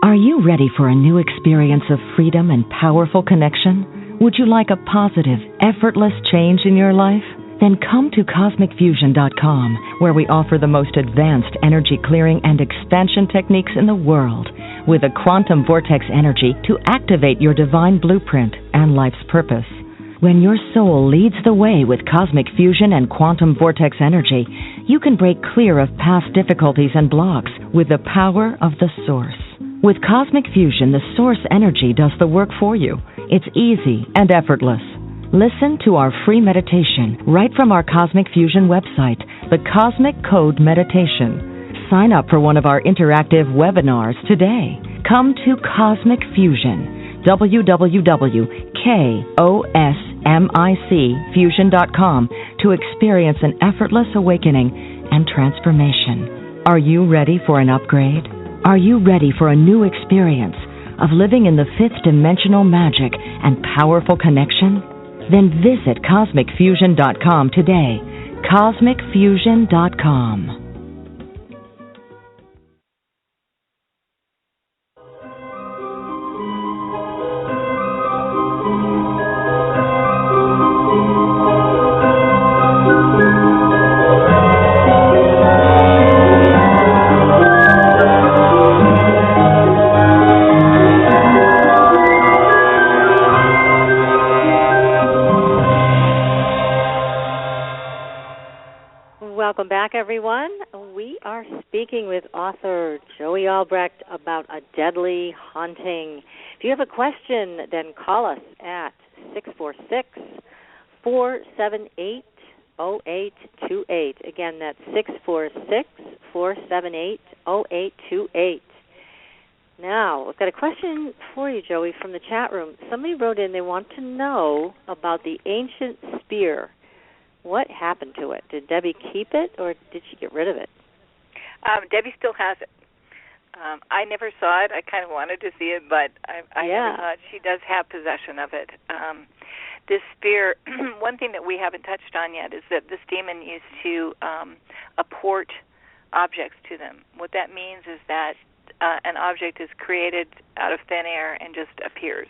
Are you ready for a new experience of freedom and powerful connection? Would you like a positive, effortless change in your life? Then come to CosmicFusion.com, where we offer the most advanced energy clearing and expansion techniques in the world, with a quantum vortex energy to activate your divine blueprint and life's purpose. When your soul leads the way with cosmic fusion and quantum vortex energy, you can break clear of past difficulties and blocks with the power of the source. With cosmic fusion, the source energy does the work for you. It's easy and effortless. Listen to our free meditation right from our Cosmic Fusion website, the Cosmic Code Meditation. Sign up for one of our interactive webinars today. Come to Cosmic Fusion, www.KOSMICfusion.com, to experience an effortless awakening and transformation. Are you ready for an upgrade? Are you ready for a new experience of living in the fifth dimensional magic and powerful connection? Then visit CosmicFusion.com today. CosmicFusion.com. Welcome back, everyone. We are speaking with author Joie Albrecht about a deadly haunting. If you have a question, then call us at 646-478-0828. Again, that's 646-478-0828. Now, we've got a question for you, Joie, from the chat room. Somebody wrote in, they want to know about the ancient spear. What happened to it? Did Debbie keep it, or did she get rid of it? Debbie still has it. I never saw it. I kind of wanted to see it, but I never saw it. She does have possession of it. This spear, one thing that we haven't touched on yet is that this demon used to apport objects to them. What that means is that an object is created out of thin air and just appears.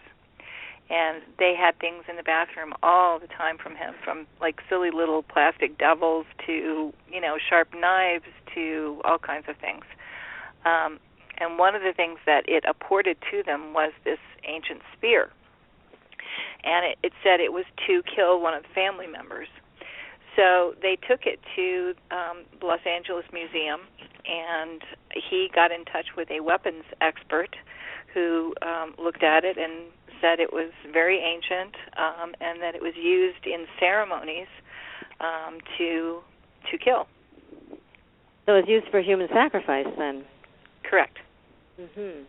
And they had things in the bathroom all the time from him, from like silly little plastic devils to, sharp knives to all kinds of things. And one of the things that it apported to them was this ancient spear. And it said it was to kill one of the family members. So they took it to the Los Angeles Museum, and he got in touch with a weapons expert who looked at it and said it was very ancient, and that it was used in ceremonies to kill. So it's used for human sacrifice, then? Correct. Mm-hmm.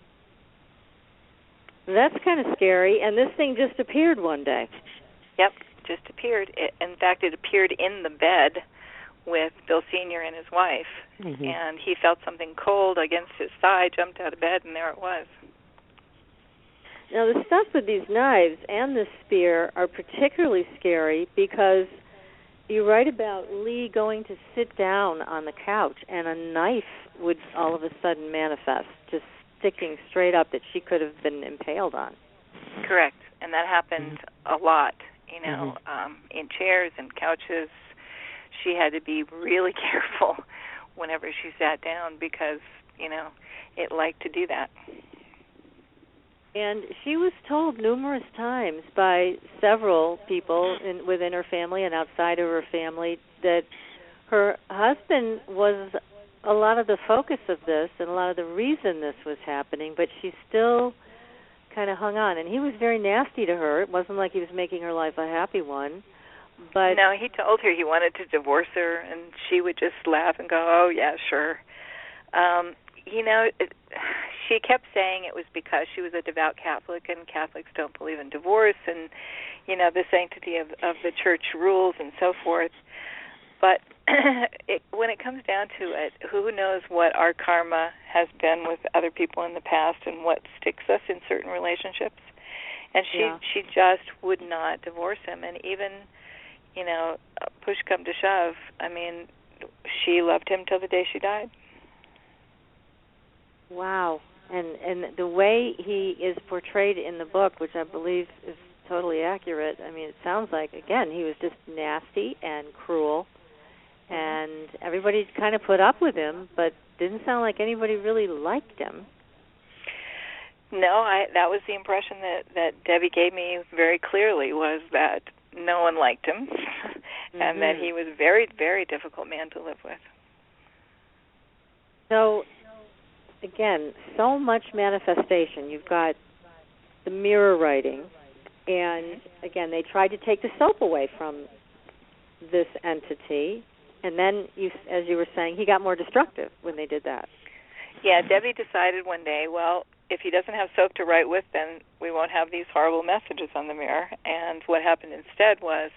That's kind of scary, and this thing just appeared one day. Yep, just appeared. In fact, it appeared in the bed with Bill Sr. and his wife, and he felt something cold against his thigh, jumped out of bed, and there it was. Now, the stuff with these knives and the spear are particularly scary because you write about Lee going to sit down on the couch, and a knife would all of a sudden manifest, just sticking straight up that she could have been impaled on. Correct, and that happened a lot, in chairs and couches. She had to be really careful whenever she sat down because, it liked to do that. And she was told numerous times by several people within her family and outside of her family that her husband was a lot of the focus of this and a lot of the reason this was happening, but she still kind of hung on. And he was very nasty to her. It wasn't like he was making her life a happy one. But no, he told her he wanted to divorce her, and she would just laugh and go, oh, yeah, sure. She kept saying it was because she was a devout Catholic, and Catholics don't believe in divorce, and, the sanctity of the church rules and so forth. But when it comes down to it, who knows what our karma has been with other people in the past and what sticks us in certain relationships. And she just would not divorce him. And even, push come to shove, she loved him till the day she died. Wow. And the way he is portrayed in the book, which I believe is totally accurate, it sounds like, again, he was just nasty and cruel, and everybody kind of put up with him, but didn't sound like anybody really liked him. No, that was the impression that Debbie gave me very clearly, was that no one liked him, and that he was a very, very difficult man to live with. So, again, so much manifestation. You've got the mirror writing, and, again, they tried to take the soap away from this entity, and then, as you were saying, he got more destructive when they did that. Yeah, Debbie decided one day, well, if he doesn't have soap to write with, then we won't have these horrible messages on the mirror. And what happened instead was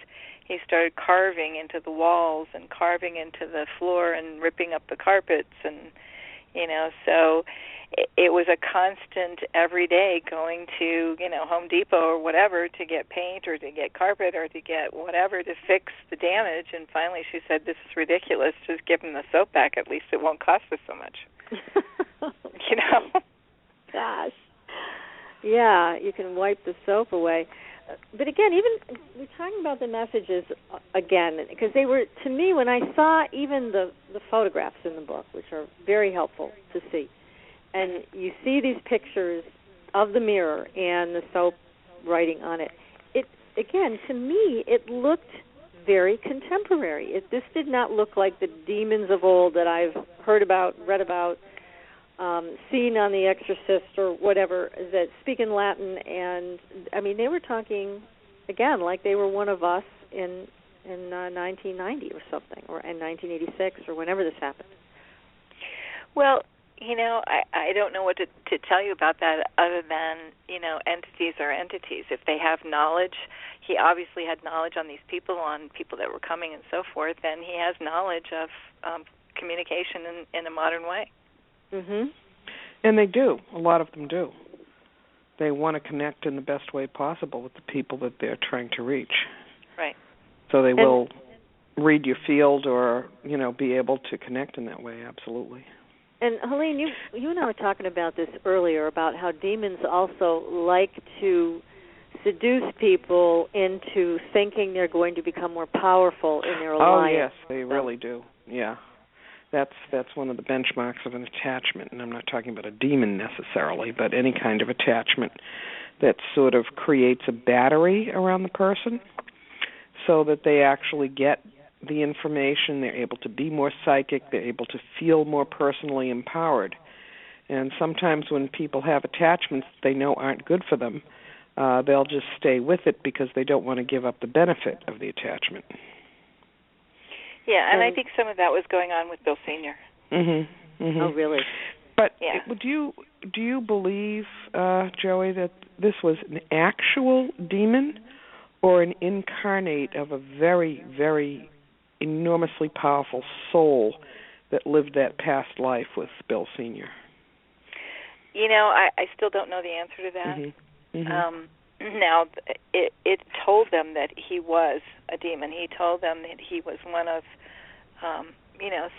he started carving into the walls and carving into the floor and ripping up the carpets, and so it was a constant every day going to, Home Depot or whatever to get paint or to get carpet or to get whatever to fix the damage. And finally she said, this is ridiculous. Just give him the soap back. At least it won't cost us so much. Gosh. Yeah, you can wipe the soap away. But again, even we're talking about the messages again, because they were, to me, when I saw even the photographs in the book, which are very helpful to see, and you see these pictures of the mirror and the soap writing on it, again, to me, it looked very contemporary. This did not look like the demons of old that I've heard about, read about, seen on The Exorcist or whatever, that speak in Latin. And, they were talking, again, like they were one of us in 1990 or something, or in 1986 or whenever this happened. Well, I don't know what to tell you about that other than, entities are entities. If they have knowledge, he obviously had knowledge on these people, on people that were coming and so forth, and he has knowledge of communication in a modern way. And they do. A lot of them do. They want to connect in the best way possible with the people that they're trying to reach. Right. So they will read your field or, be able to connect in that way, absolutely. And Helene, you and I were talking about this earlier, about how demons also like to seduce people into thinking they're going to become more powerful in their alliance. Oh, yes, they really do. Yeah. That's one of the benchmarks of an attachment, and I'm not talking about a demon necessarily, but any kind of attachment that sort of creates a battery around the person so that they actually get the information. They're able to be more psychic. They're able to feel more personally empowered. And sometimes when people have attachments they know aren't good for them, they'll just stay with it because they don't want to give up the benefit of the attachment. Yeah, and I think some of that was going on with Bill Sr. Mm-hmm. Mm-hmm. Oh, really? But do you believe, Joey, that this was an actual demon or an incarnate of a very, very enormously powerful soul that lived that past life with Bill Sr.? You know, I still don't know the answer to that. Mm-hmm. Mm-hmm. Now, it told them that he was a demon. He told them that he was one of,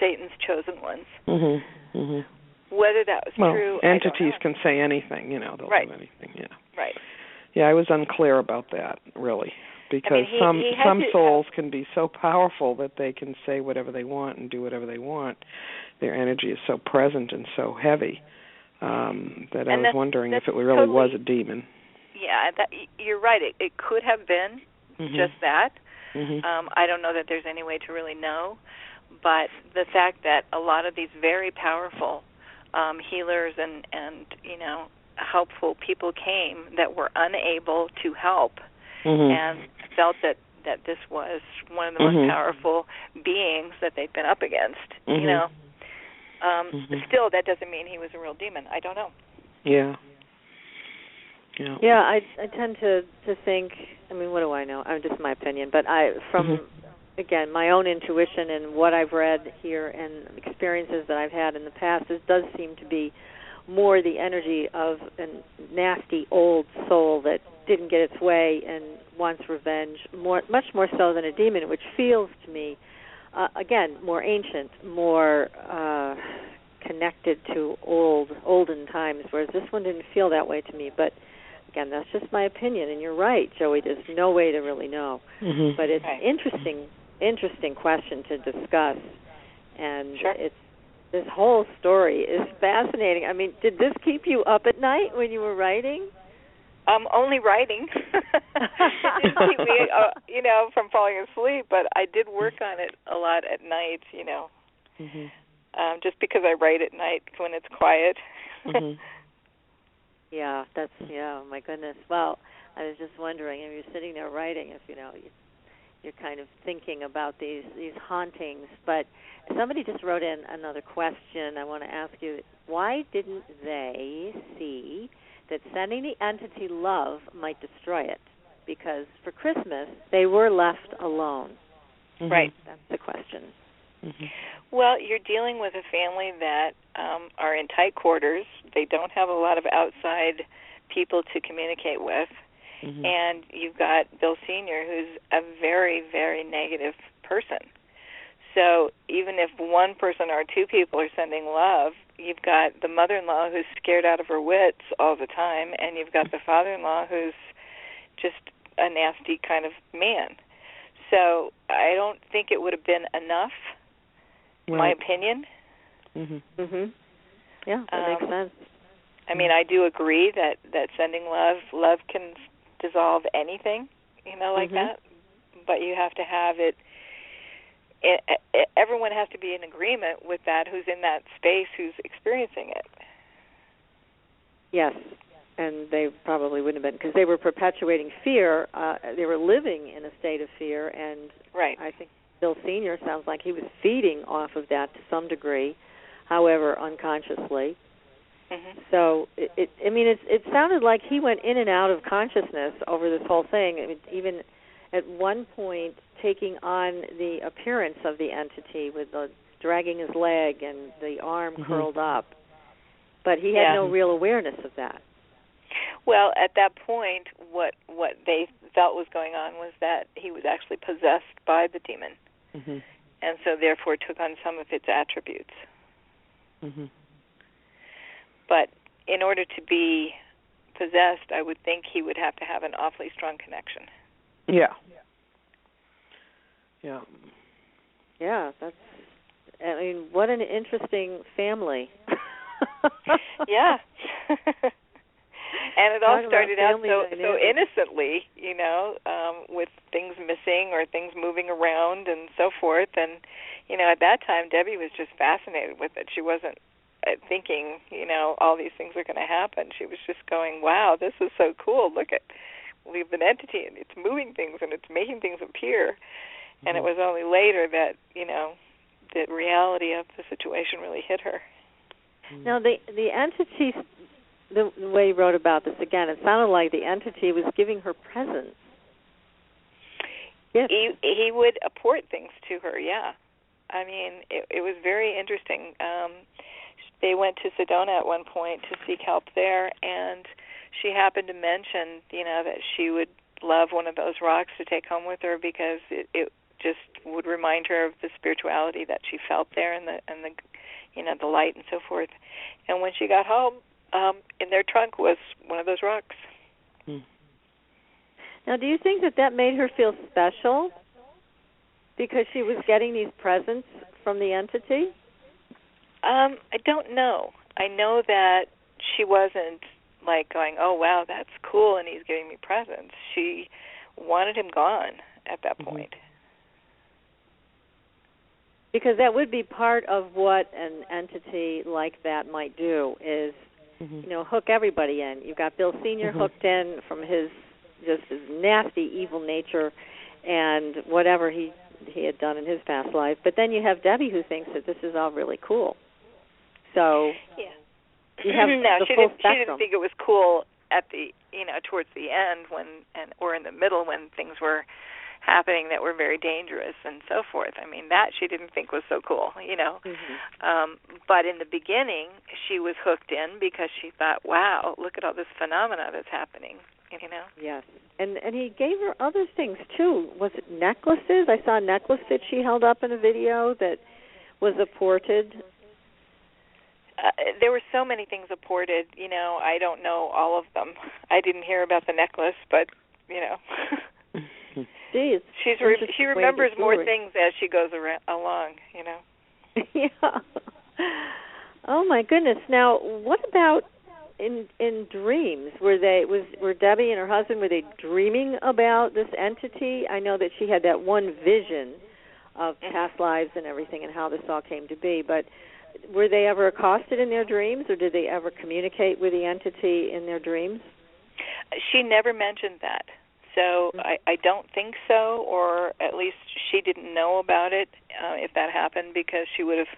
Satan's chosen ones. Mm-hmm. Mm-hmm. Whether that was true, entities can say anything, they'll do anything, yeah. Right. Yeah, I was unclear about that, really, because some souls can be so powerful that they can say whatever they want and do whatever they want. Their energy is so present and so heavy that I was wondering if it really was a demon. Yeah, you're right. It could have been just that. Mm-hmm. I don't know that there's any way to really know, but the fact that a lot of these very powerful healers and helpful people came that were unable to help and felt that this was one of the most powerful beings that they'd been up against. Still, that doesn't mean he was a real demon. I don't know. Yeah. Yeah, I tend to think, what do I know? Just my opinion, but again, my own intuition and what I've read here and experiences that I've had in the past, it does seem to be more the energy of a nasty old soul that didn't get its way and wants revenge, much more so than a demon, which feels to me, again, more ancient, more connected to olden times, whereas this one didn't feel that way to me. But again, that's just my opinion, and you're right, Joey. There's no way to really know, but it's an interesting question to discuss, and this whole story is fascinating. Did this keep you up at night when you were writing? Only writing. It didn't keep me, from falling asleep, but I did work on it a lot at night, just because I write at night when it's quiet. Yeah, oh my goodness. Well, I was just wondering, if you're sitting there writing, if you're kind of thinking about these hauntings. But somebody just wrote in another question. I want to ask you, why didn't they see that sending the entity love might destroy it? Because for Christmas, they were left alone. Right. That's the question. Well, you're dealing with a family that are in tight quarters. They don't have a lot of outside people to communicate with. And you've got Bill Sr., who's a very, very negative person. So even if one person or two people are sending love, you've got the mother-in-law who's scared out of her wits all the time, and you've got the father-in-law who's just a nasty kind of man. So I don't think it would have been enough, my opinion. Yeah, that makes sense. I do agree that sending love can dissolve anything, like that. But you have to have it. Everyone has to be in agreement with that who's in that space, who's experiencing it. Yes, and they probably wouldn't have been, because they were perpetuating fear. They were living in a state of fear, and I think Bill Sr. sounds like he was feeding off of that to some degree, however unconsciously. So it sounded like he went in and out of consciousness over this whole thing. Even at one point taking on the appearance of the entity with the dragging his leg and the arm curled up, but he had no real awareness of that. Well, at that point, what they felt was going on was that he was actually possessed by the demon, and so therefore took on some of its attributes. But in order to be possessed, I would think he would have to have an awfully strong connection. Yeah, that's, what an interesting family. Yeah. And it all started out so innocently, with things missing or things moving around and so forth. And, at that time, Debbie was just fascinated with it. She wasn't thinking, all these things are going to happen. She was just going, wow, this is so cool. Look at, we have an entity, and it's moving things, and it's making things appear. Mm-hmm. And it was only later that, the reality of the situation really hit her. Now, the entity, the way he wrote about this, again, it sounded like the entity was giving her presents. Yes. He would apport things to her, yeah. I mean, it was very interesting. They went to Sedona at one point to seek help there, and she happened to mention, that she would love one of those rocks to take home with her because it just would remind her of the spirituality that she felt there and the the light and so forth. And when she got home, in their trunk was one of those rocks. Now, do you think that made her feel special because she was getting these presents from the entity? I don't know. I know that she wasn't like going, oh, wow, that's cool, and he's giving me presents. She wanted him gone at that point. Because that would be part of what an entity like that might do is, hook everybody in. You've got Bill Sr. hooked in from his nasty, evil nature and whatever he had done in his past life. But then you have Debbie who thinks that this is all really cool. So you have the full spectrum. She didn't think it was cool at the, towards the end or in the middle when things were happening that were very dangerous and so forth. I mean, that she didn't think was so cool, But in the beginning, she was hooked in because she thought, wow, look at all this phenomena that's happening, Yes. And he gave her other things, too. Was it necklaces? I saw a necklace that she held up in a video that was apported. There were so many things apported, I don't know all of them. I didn't hear about the necklace, but, Gee, she remembers more things as she goes along, Yeah. Oh my goodness! Now, what about in dreams? Were Debbie and her husband, were they dreaming about this entity? I know that she had that one vision of past lives and everything, and how this all came to be. But were they ever accosted in their dreams, or did they ever communicate with the entity in their dreams? She never mentioned that. So I don't think so, or at least she didn't know about it if that happened, because she would have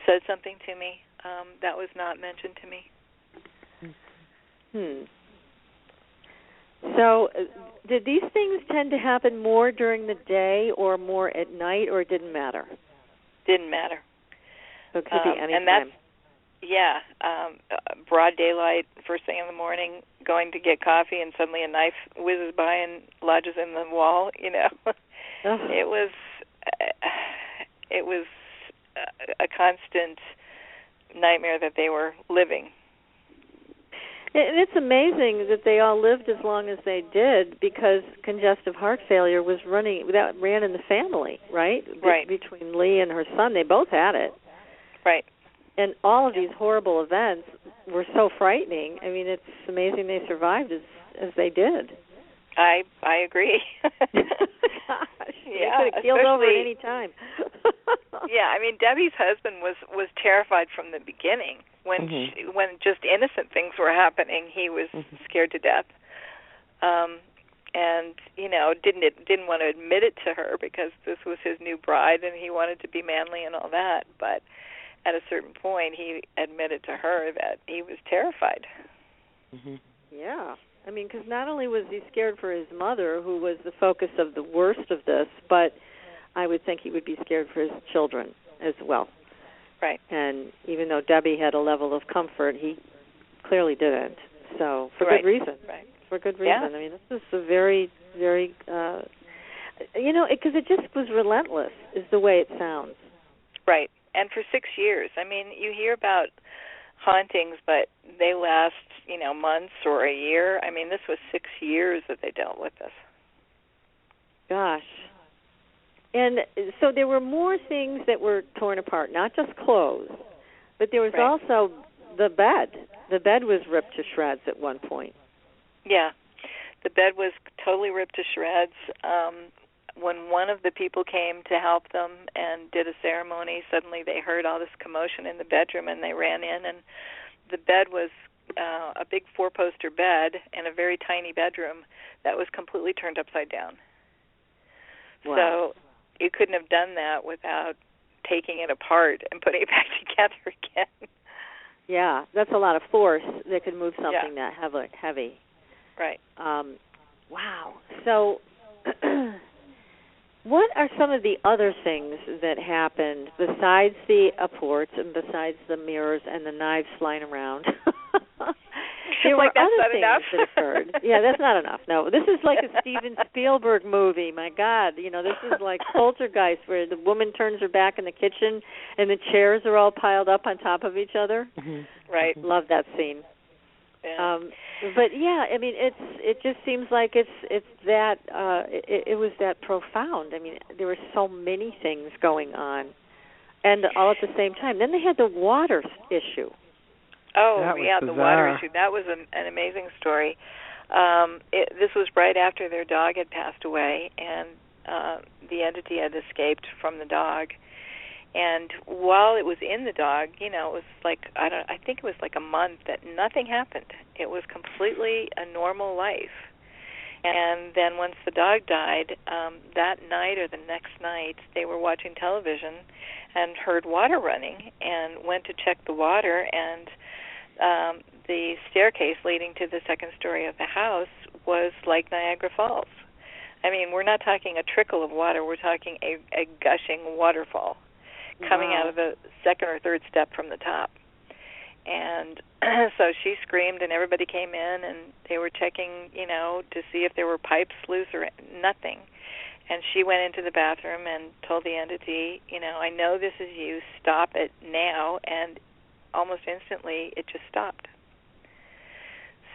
said something to me. That was not mentioned to me. So did these things tend to happen more during the day or more at night, or it didn't matter? Didn't matter. So it could be any and time. Broad daylight, first thing in the morning, going to get coffee, and suddenly a knife whizzes by and lodges in the wall. It was a constant nightmare that they were living. And it's amazing that they all lived as long as they did, because congestive heart failure ran in the family, right? Right. Between Lee and her son, they both had it. Right. And all of these horrible events were so frightening. I mean, it's amazing they survived as they did. I agree. Gosh, they could have keeled over at any time. Yeah, I mean, Debbie's husband was terrified from the beginning. When when just innocent things were happening, he was scared to death. And didn't want to admit it to her because this was his new bride, and he wanted to be manly and all that. But at a certain point, he admitted to her that he was terrified. Yeah. I mean, because not only was he scared for his mother, who was the focus of the worst of this, but I would think he would be scared for his children as well. Right. And even though Debbie had a level of comfort, he clearly didn't. So, for good reason. Right. For good reason. Yeah. I mean, this is a very, very, because it just was relentless, is the way it sounds. Right. And for 6 years. I mean, you hear about hauntings, but they last, months or a year. I mean, this was 6 years that they dealt with this. Gosh. And so there were more things that were torn apart, not just clothes, but there was also the bed. The bed was ripped to shreds at one point. Yeah. The bed was totally ripped to shreds. When one of the people came to help them and did a ceremony, suddenly they heard all this commotion in the bedroom, and they ran in, and the bed was a big 4-poster bed in a very tiny bedroom that was completely turned upside down. Wow. So you couldn't have done that without taking it apart and putting it back together again. Yeah, that's a lot of force that could move something that heavy. Right. Wow. So what are some of the other things that happened besides the apports and besides the mirrors and the knives flying around? There were other things that occurred. Yeah, that's not enough. No, this is like a Steven Spielberg movie. My God, this is like Poltergeist, where the woman turns her back in the kitchen and the chairs are all piled up on top of each other. Mm-hmm. Right. Love that scene. Yeah. But yeah, I mean, it just seems like it was that profound. I mean, there were so many things going on, and all at the same time. Then they had the water issue. Oh, yeah, the water issue. That was an amazing story. This was right after their dog had passed away, and the entity had escaped from the dog. And while it was in the dog, it was like, I think it was like a month that nothing happened. It was completely a normal life. And then once the dog died, that night or the next night, they were watching television and heard water running and went to check the water, and the staircase leading to the second story of the house was like Niagara Falls. I mean, we're not talking a trickle of water. We're talking a gushing waterfall coming out of the second or third step from the top. And so she screamed, and everybody came in, and they were checking, to see if there were pipes loose or nothing. And she went into the bathroom and told the entity, I know this is you. Stop it now. And almost instantly, it just stopped.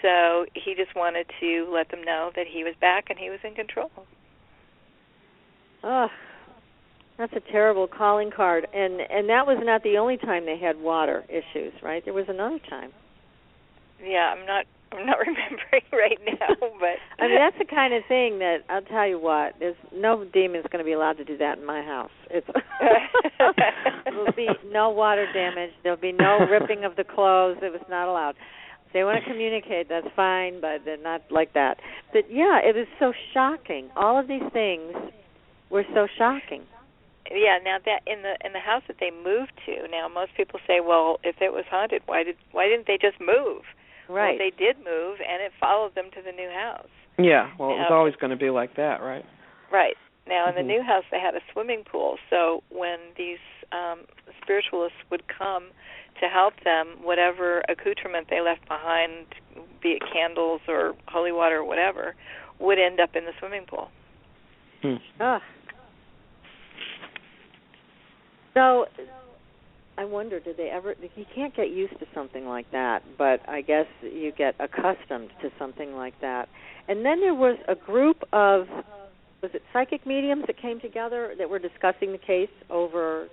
So he just wanted to let them know that he was back and he was in control. Oh, that's a terrible calling card. And that was not the only time they had water issues, right? There was another time. Yeah, I'm not remembering right now, but I mean, that's the kind of thing that I'll tell you what. There's no demon's going to be allowed to do that in my house. There'll be no water damage. There'll be no ripping of the clothes. It was not allowed. If they want to communicate, that's fine, but they're not like that. But yeah, it was so shocking. All of these things were so shocking. Yeah. Now that in the house that they moved to, now most people say, well, if it was haunted, why didn't they just move? Right. Well, they did move, and it followed them to the new house. Yeah, well, it was always going to be like that, right? Right. Now, in the new house, they had a swimming pool, so when these spiritualists would come to help them, whatever accoutrement they left behind, be it candles or holy water or whatever, would end up in the swimming pool. So I wonder, did they ever, you can't get used to something like that, but I guess you get accustomed to something like that. And then there was a group of, was it psychic mediums that came together that were discussing the case over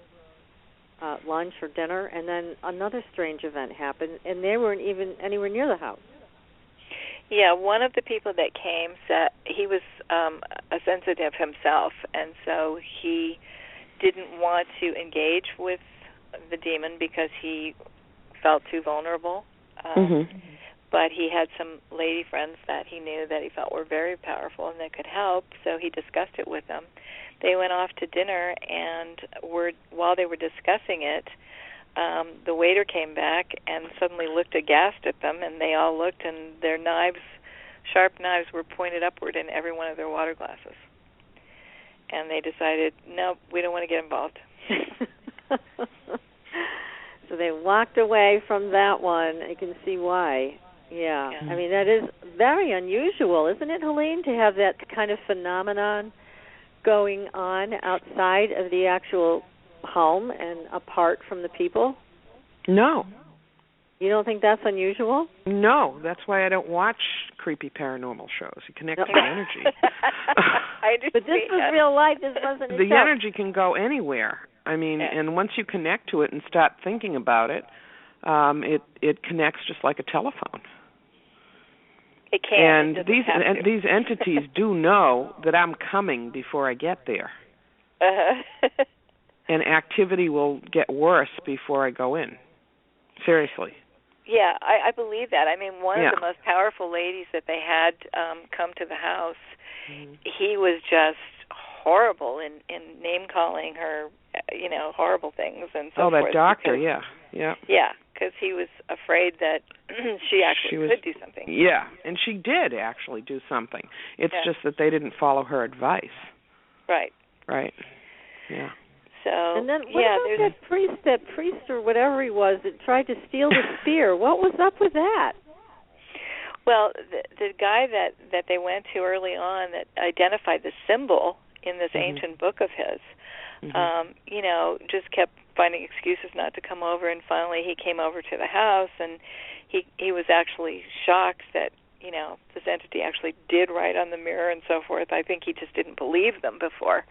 lunch or dinner, and then another strange event happened, and they weren't even anywhere near the house. Yeah, one of the people that came said he was a sensitive himself, and so he didn't want to engage with the demon because he felt too vulnerable. But he had some lady friends that he knew that he felt were very powerful and that could help, so he discussed it with them. They went off to dinner, and while they were discussing it, the waiter came back and suddenly looked aghast at them, and they all looked, and their knives, sharp knives, were pointed upward in every one of their water glasses. And they decided, no, we don't want to get involved. So they walked away from that one. You can see why. Yeah. I mean, that is very unusual, isn't it, Helene, to have that kind of phenomenon going on outside of the actual home and apart from the people? No. You don't think that's unusual? No, that's why I don't watch creepy paranormal shows. You connect to the energy. But this was real life. This wasn't a The show. energy can go anywhere. I mean, and once you connect to it and start thinking about it, it connects just like a telephone. It can. And these entities do know that I'm coming before I get there. Uh-huh. And activity will get worse before I go in. Seriously. Yeah, I believe that. I mean, one of the most powerful ladies that they had come to the house, he was just horrible in name-calling her, horrible things and so forth. Oh, that doctor, yeah. Yeah, because he was afraid that she actually could do something. Yeah, and she did actually do something. It's just that they didn't follow her advice. Right. Yeah. So, and then what about that priest or whatever he was that tried to steal the spear? What was up with that? Well, the guy that they went to early on that identified the symbol in this ancient book of his, just kept finding excuses not to come over, and finally he came over to the house, and he was actually shocked that this entity actually did write on the mirror and so forth. I think he just didn't believe them before.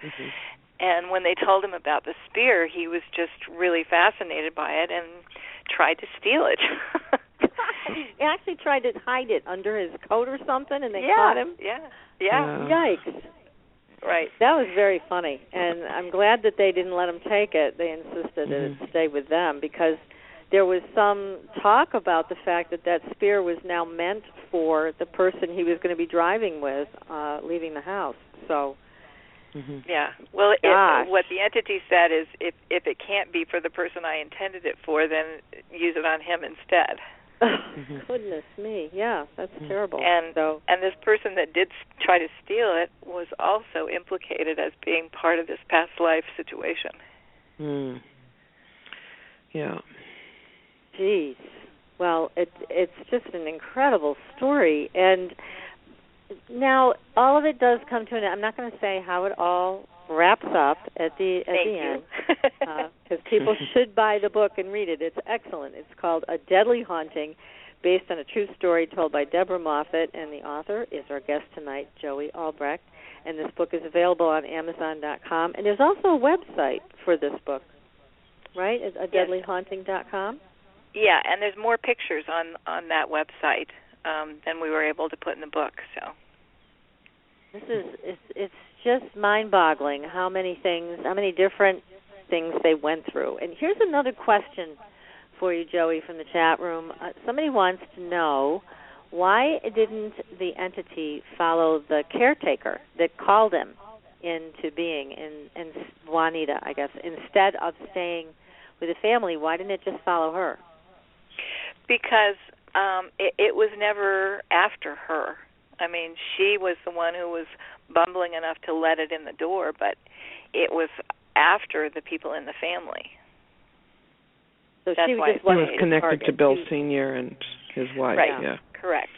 And when they told him about the spear, he was just really fascinated by it and tried to steal it. He actually tried to hide it under his coat or something, and they caught him? Yeah. Yikes. Right. That was very funny, and I'm glad that they didn't let him take it. They insisted that it stay with them, because there was some talk about the fact that spear was now meant for the person he was going to be driving with, leaving the house. So... Yeah. Well, what the entity said is, if it can't be for the person I intended it for, then use it on him instead. Goodness me. Yeah, that's terrible. And this person that did try to steal it was also implicated as being part of this past life situation. Yeah. Jeez. Well, it's just an incredible story, and now all of it does come to an end. I'm not going to say how it all wraps up at the end, because people should buy the book and read it. It's excellent. It's called A Deadly Haunting, based on a true story told by Deborah Moffitt, and the author is our guest tonight, Joie Albrecht. And this book is available on Amazon.com. And there's also a website for this book, right? It's adeadlyhaunting.com? Yeah, and there's more pictures on that website than we were able to put in the book. So it's just mind-boggling how many different things they went through. And here's another question for you, Joie, from the chat room. Somebody wants to know, why didn't the entity follow the caretaker that called him into being in Juanita, I guess, instead of staying with the family? Why didn't it just follow her? Because it was never after her. I mean, she was the one who was bumbling enough to let it in the door, but it was after the people in the family. So that's she why just was connected to Bill Sr. and his wife. Right. Yeah. Correct.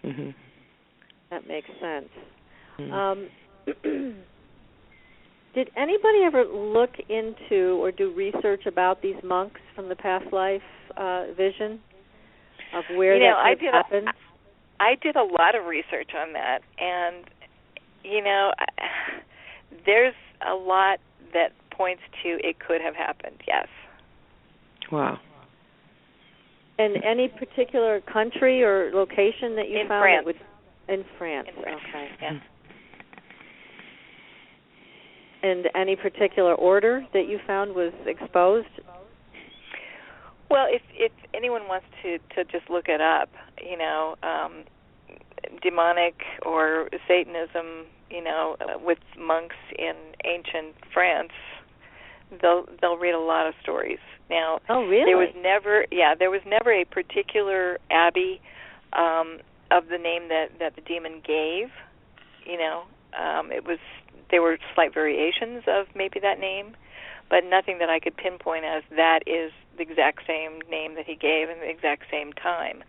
That makes sense. Did anybody ever look into or do research about these monks from the past life vision of where that could happen? I did a lot of research on that, and there's a lot that points to it could have happened. Yes. Wow. And any particular country or location that you found? France. In France. In France. Okay. Yeah. And any particular order that you found was exposed? Well, if anyone wants to just look it up, demonic or Satanism, with monks in ancient France, they'll read a lot of stories. Now, oh, really? There was never a particular abbey of the name that the demon gave. There were slight variations of maybe that name, but nothing that I could pinpoint as that is the exact same name that he gave in the exact same time.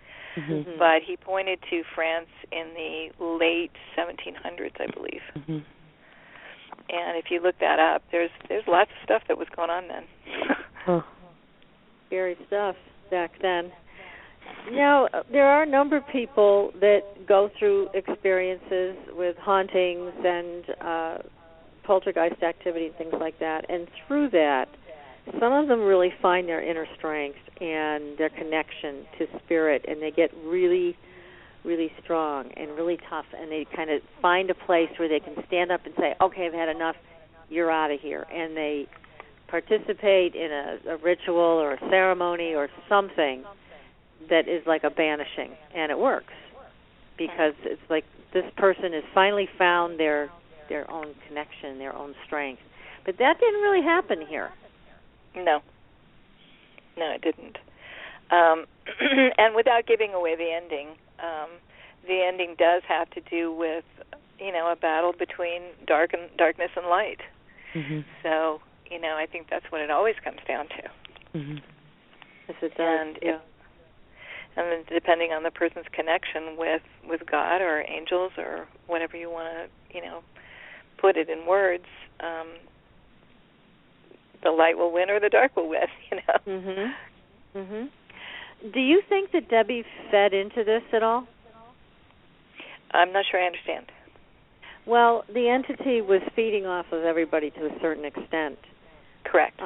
But he pointed to France in the late 1700s, I believe. And if you look that up, there's lots of stuff that was going on then. Scary stuff back then. Now, there are a number of people that go through experiences with hauntings and poltergeist activity and things like that, and through that, some of them really find their inner strength and their connection to spirit, and they get really, really strong and really tough, and they kind of find a place where they can stand up and say, okay, I've had enough, you're out of here. And they participate in a ritual or a ceremony or something that is like a banishing, and it works because it's like this person has finally found their own connection, their own strength. But that didn't really happen here. No, it didn't. And without giving away the ending does have to do with, a battle between darkness and light. Mm-hmm. So, I think that's what it always comes down to. Mm-hmm. Yes, it does. And then depending on the person's connection with God or angels or whatever you want to, put it in words, the light will win or the dark will win, Mm-hmm. Mm-hmm. Do you think that Debbie fed into this at all? I'm not sure I understand. Well, the entity was feeding off of everybody to a certain extent. Correct.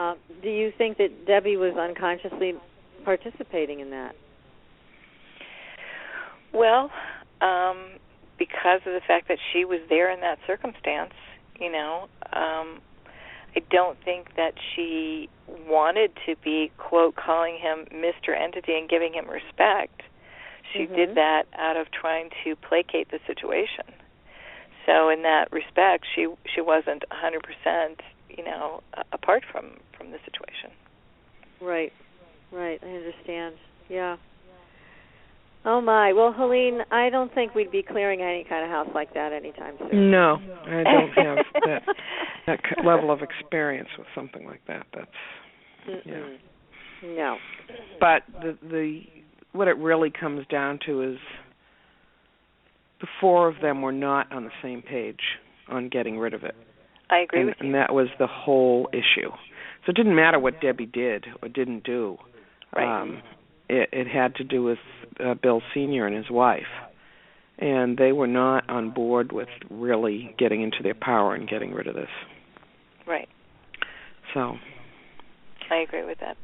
Do you think that Debbie was unconsciously participating in that? Well, because of the fact that she was there in that circumstance, I don't think that she wanted to be, quote, calling him Mr. Entity and giving him respect. She Mm-hmm. did that out of trying to placate the situation. So in that respect, she wasn't 100%, apart from the situation. Right. I understand. Yeah. Oh, my. Well, Helene, I don't think we'd be clearing any kind of house like that anytime soon. No, I don't have that level of experience with something like that. No. But the what it really comes down to is the four of them were not on the same page on getting rid of it. I agree with you. And that was the whole issue. So it didn't matter what Debbie did or didn't do. Right. It had to do with Bill Sr. and his wife. And they were not on board with really getting into their power and getting rid of this. Right. So. I agree with that.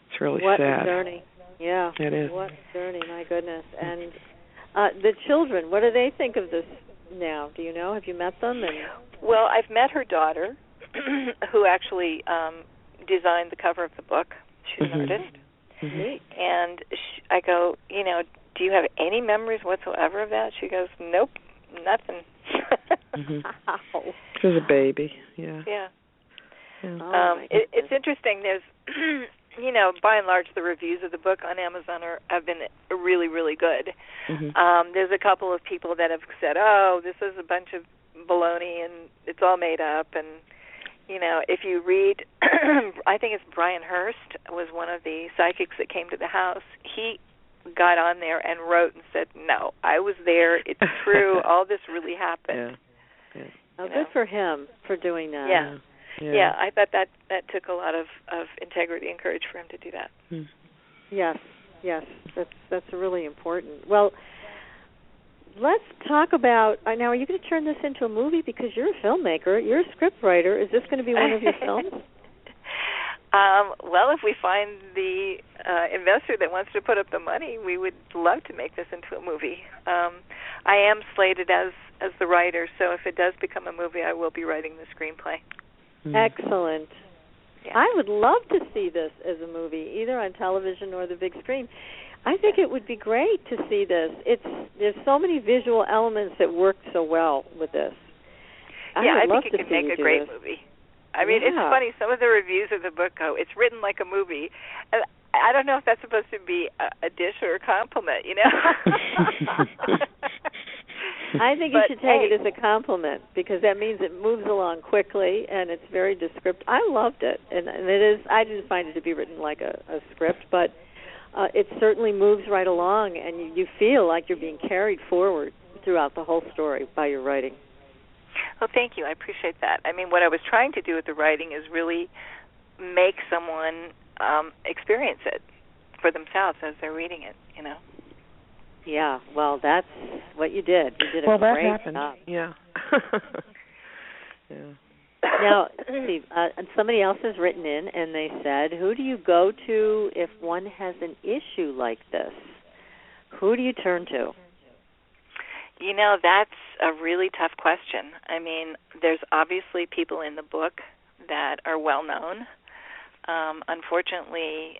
It's really what sad. What a journey. Yeah. It is. What a journey, my goodness. And the children, what do they think of this now? Do you know? Have you met them? Well, I've met her daughter, who actually designed the cover of the book. She's an artist. Mm-hmm. And I go, do you have any memories whatsoever of that? She goes, nope, nothing. Wow. She was a baby, yeah. Yeah. It's interesting. There's, by and large, the reviews of the book on Amazon have been really, really good. Mm-hmm. There's a couple of people that have said, oh, this is a bunch of baloney and it's all made up. And, if you read, I think it's Brian Hurst was one of the psychics that came to the house. He got on there and wrote and said, no, I was there. It's true. All this really happened. Yeah. Oh, good for him for doing that. Yeah, I thought that took a lot of integrity and courage for him to do that. Yes, that's really important. Well, let's talk about, now are you going to turn this into a movie? Because you're a filmmaker, you're a script writer. Is this going to be one of your films? Well, if we find the investor that wants to put up the money, we would love to make this into a movie. I am slated as the writer, so if it does become a movie, I will be writing the screenplay. Excellent. Yeah. I would love to see this as a movie, either on television or the big screen. I think it would be great to see this. There's so many visual elements that work so well with this. I think it could make a great movie. I mean, it's funny. Some of the reviews of the book go, it's written like a movie. And I don't know if that's supposed to be a dish or a compliment, I think you should take it as a compliment, because that means it moves along quickly and it's very descriptive. I loved it, and it is. I didn't find it to be written like a script, but it certainly moves right along, and you feel like you're being carried forward throughout the whole story by your writing. Well, thank you. I appreciate that. I mean, what I was trying to do with the writing is really make someone experience it for themselves as they're reading it, Yeah, well, that's what you did. You did a great job. Yeah. Now, Steve, somebody else has written in, and they said, who do you go to if one has an issue like this? who do you turn to? You know, that's a really tough question. I mean, there's obviously people in the book that are well known. Unfortunately,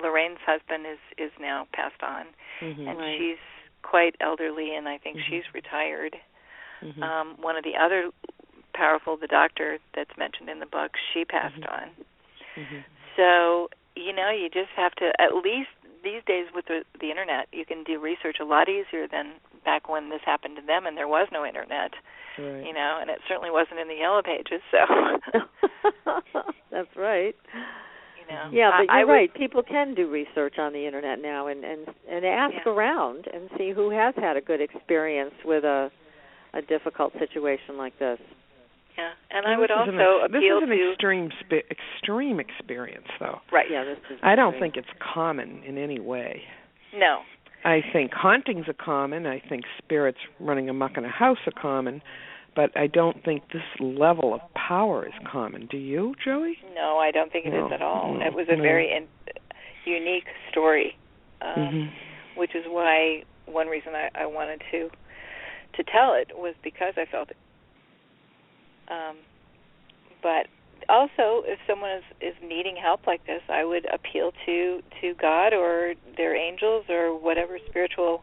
Lorraine's husband is now passed on, and she's quite elderly, and I think she's retired. One of the other powerful, the doctor that's mentioned in the book, she passed on. So, you know, you just have to, at least these days with the Internet, you can do research a lot easier than back when this happened to them and there was no Internet, you know, and it certainly wasn't in the Yellow Pages, so. That's right. You know, yeah, but you're right. People can do research on the Internet now and ask around and see who has had a good experience with a difficult situation like this. Yeah, and I would also appeal to... This is an extreme experience, though. Right. Yeah, this is I don't think it's common in any way. No. I think hauntings are common. I think spirits running amok in a house are common. But I don't think this level of power is common. Do you, Joey? No, I don't think it is at all. It was a very unique story, which is why one reason I wanted to tell it was because I felt it. But also, if someone is needing help like this, I would appeal to God or their angels or whatever spiritual,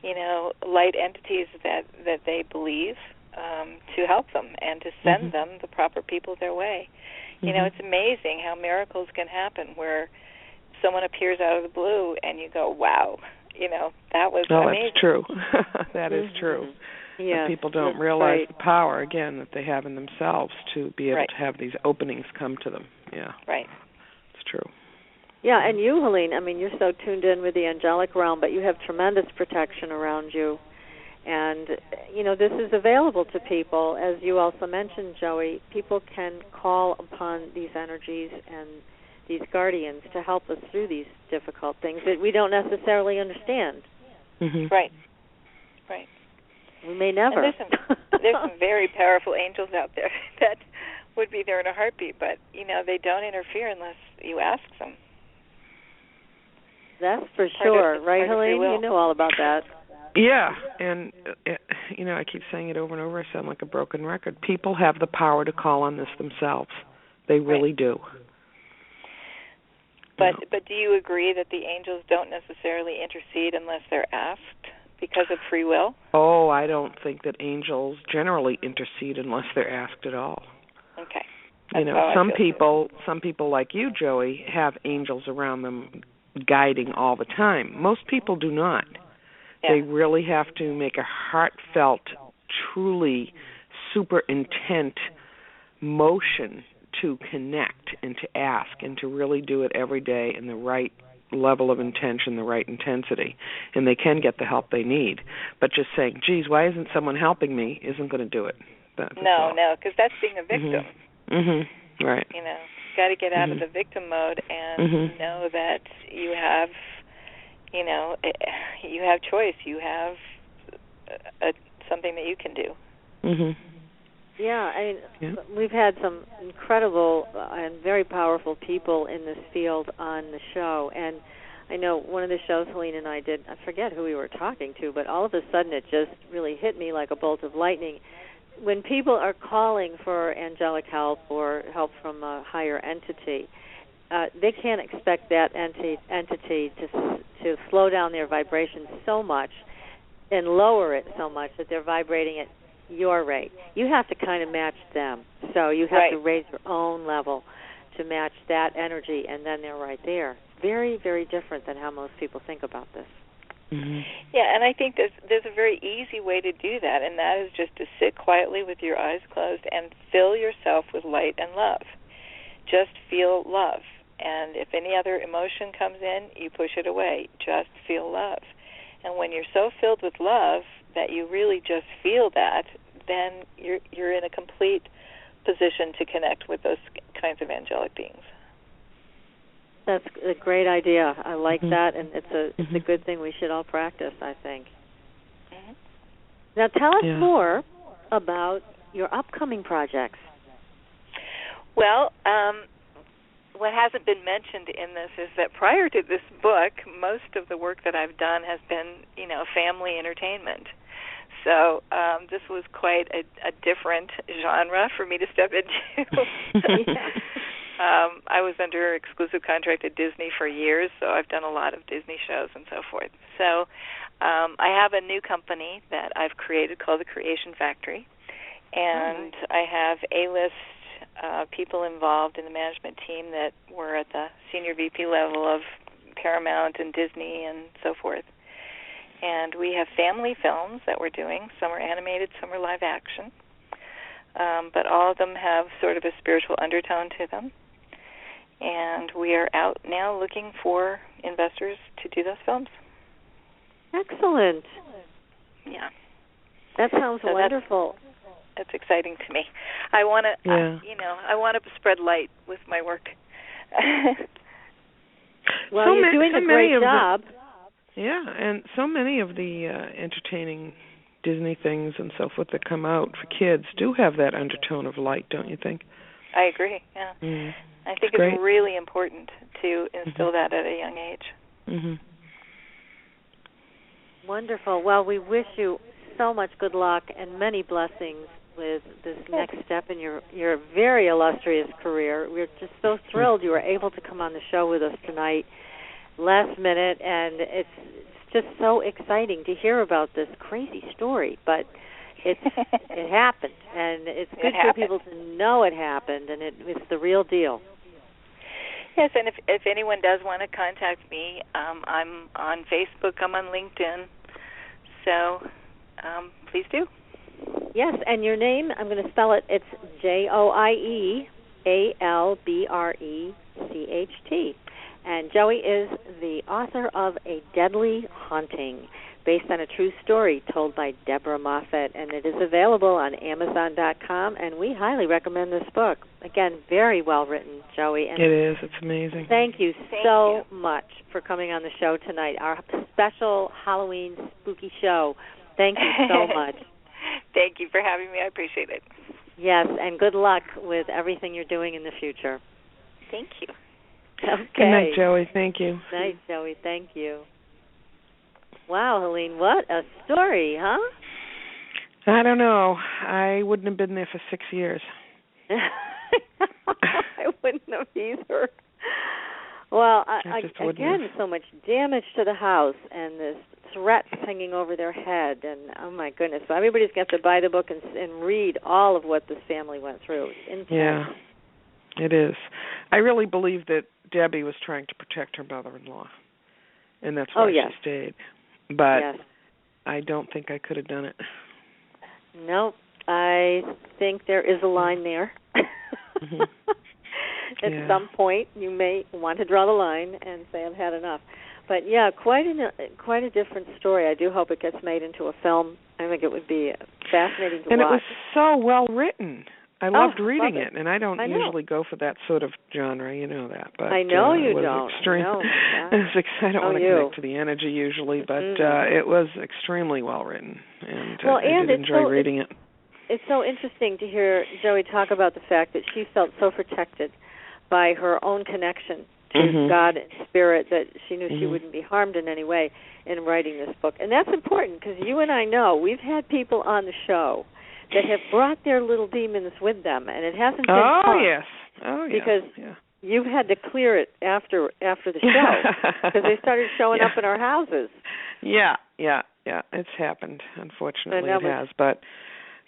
you know, light entities that they believe to help them and to send them the proper people their way. You know, it's amazing how miracles can happen where someone appears out of the blue and you go, wow, you know, that was amazing. That's true. That is true. Yes, people don't realize the power, again, that they have in themselves to be able to have these openings come to them. Yeah. Right. It's true. Yeah, and you, Helene, I mean, you're so tuned in with the angelic realm, but you have tremendous protection around you. And, you know, this is available to people. As you also mentioned, Joey, people can call upon these energies and these guardians to help us through these difficult things that we don't necessarily understand. Right. Right. We may never. And there's some very powerful angels out there that would be there in a heartbeat, but, you know, they don't interfere unless you ask them. That's for sure. Right, Helene? You know all about that. Yeah, and, you know, I keep saying it over and over. I sound like a broken record. People have the power to call on this themselves. They really do. But do you agree that the angels don't necessarily intercede unless they're asked because of free will? Oh, I don't think that angels generally intercede unless they're asked at all. Okay. You know, some people like you, Joey, have angels around them guiding all the time. Most people do not. Yeah. They really have to make a heartfelt, truly super intent motion to connect and to ask and to really do it every day in the right level of intention, the right intensity, and they can get the help they need. But just saying, geez, why isn't someone helping me, isn't going to do it. No, because that's being a victim. Right. You know, got to get out of the victim mode and know that you have, you know, you have choice. You have something that you can do. Yeah, I mean, we've had some incredible and very powerful people in this field on the show, and I know one of the shows Helene and I did, I forget who we were talking to, but all of a sudden it just really hit me like a bolt of lightning. When people are calling for angelic help or help from a higher entity, they can't expect that entity to slow down their vibration so much and lower it so much that they're vibrating at your rate. You have to kind of match them. So you have to raise your own level to match that energy, and then they're right there. Very, very different than how most people think about this. Yeah, and I think there's a very easy way to do that, and that is just to sit quietly with your eyes closed and fill yourself with light and love. Just feel love. And if any other emotion comes in, you push it away. Just feel love. And when you're so filled with love that you really just feel that, then you're in a complete position to connect with those kinds of angelic beings. That's a great idea. I like that, and it's a good thing we should all practice, I think. Now tell us more about your upcoming projects. Well, what hasn't been mentioned in this is that prior to this book, most of the work that I've done has been, family entertainment. So this was quite a different genre for me to step into. I was under exclusive contract at Disney for years, so I've done a lot of Disney shows and so forth. So I have a new company that I've created called The Creation Factory, and I have A-list people involved in the management team that were at the senior VP level of Paramount and Disney and so forth. And we have family films that we're doing. Some are animated, some are live action. But all of them have sort of a spiritual undertone to them. And we are out now looking for investors to do those films. Excellent. Yeah. That sounds wonderful. That's exciting to me. I want to, I want to spread light with my work. Well, you're doing a great job. And so many of the entertaining Disney things and so forth that come out for kids do have that undertone of light, don't you think? I agree, yeah. I think it's really important to instill that at a young age. Wonderful. Well, we wish you so much good luck and many blessings with this next step in your very illustrious career. We're just so thrilled you were able to come on the show with us tonight, last minute, and it's just so exciting to hear about this crazy story. But it happened, and it's good for people to know it happened, and it's the real deal. Yes, and if anyone does want to contact me, I'm on Facebook, I'm on LinkedIn, so please do. Yes, and your name, I'm going to spell it, it's Joie Albrecht. And Joie is the author of A Deadly Haunting, based on a true story told by Deborah Moffitt, and it is available on Amazon.com, and we highly recommend this book. Again, very well written, Joie. And it is. It's amazing. Thank you so much for coming on the show tonight, our special Halloween spooky show. Thank you so much. Thank you for having me. I appreciate it. Yes, and good luck with everything you're doing in the future. Thank you. Okay. Good night, Joie. Thank you. Good night, Joie. Thank you. Wow, Helene, what a story, huh? I don't know. I wouldn't have been there for 6 years. I wouldn't have either. Well, again, so much damage to the house and this threats hanging over their head, and oh my goodness. So everybody's got to buy the book and read all of what this family went through. Intense. Yeah, it is. I really believe that Debbie was trying to protect her mother-in-law, and that's why she stayed. But I don't think I could have done it. Nope. I think there is a line there. At some point, you may want to draw the line and say, I've had enough. But, yeah, quite a different story. I do hope it gets made into a film. I think it would be fascinating to watch. And it was so well written. I loved reading it, and I don't usually go for that sort of genre, you know that. But I know you it was don't. Extreme. I don't want to connect to the energy usually, but it was extremely well written, and I did enjoy reading it. It's so interesting to hear Joie talk about the fact that she felt so protected by her own connection to God and Spirit that she knew she wouldn't be harmed in any way in writing this book. And that's important because you and I know we've had people on the show that have brought their little demons with them, and it hasn't been fun. Oh, yes. Because you've had to clear it after the show because they started showing up in our houses. Yeah. It's happened. Unfortunately, it has. But,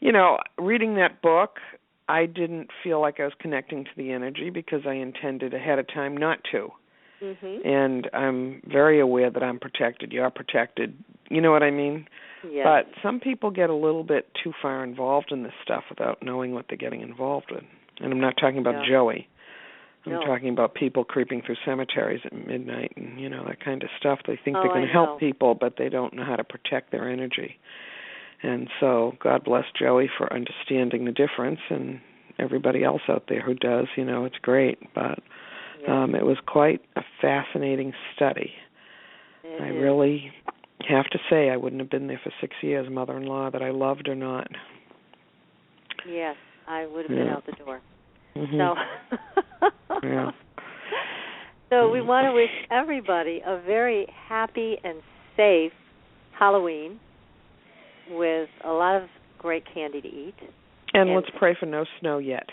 you know, reading that book, I didn't feel like I was connecting to the energy because I intended ahead of time not to. And I'm very aware that I'm protected. You're protected. You know what I mean? Yes. But some people get a little bit too far involved in this stuff without knowing what they're getting involved with. And I'm not talking about Joie. I'm talking about people creeping through cemeteries at midnight and, you know, that kind of stuff. They think they're going to help people, but they don't know how to protect their energy. And so God bless Joie for understanding the difference, and everybody else out there who does, you know, it's great. But it was quite a fascinating study. I really have to say I wouldn't have been there for 6 years, mother-in-law, that I loved or not. Yes, I would have been out the door. So So we want to wish everybody a very happy and safe Halloween with a lot of great candy to eat. And let's pray for no snow yet.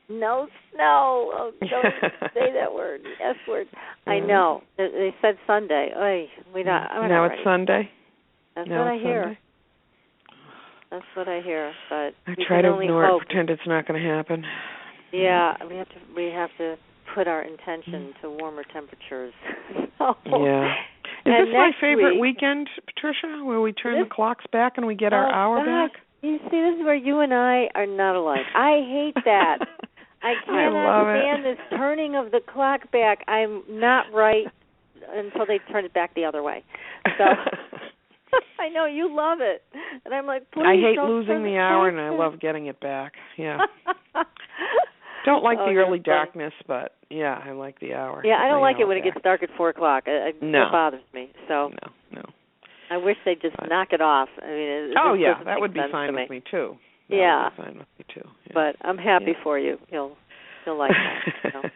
No snow. Oh, don't say that word, the S word. I know. They said Sunday. Now it's Sunday? That's what I hear. Sunday? That's what I hear. But I try to ignore it, pretend it's not going to happen. Yeah, we have to put our intention to warmer temperatures. Yeah. Is this my favorite weekend, Patricia, where we turn the clocks back and we get our hour back? You see, this is where you and I are not alike. I hate that. I cannot stand this turning of the clock back. I'm not right until they turn it back the other way. So I know you love it, and I'm like, please. I hate don't losing the hour, and I love getting it back. Yeah. Don't like the early darkness, but yeah, I like the hour. Yeah, I don't like it when it gets dark at 4 o'clock. It bothers me. So no. I wish they'd just knock it off. I mean, that would be fine with me too. Yeah, that would be fine with me too. Yeah. But I'm happy for you. You'll like that.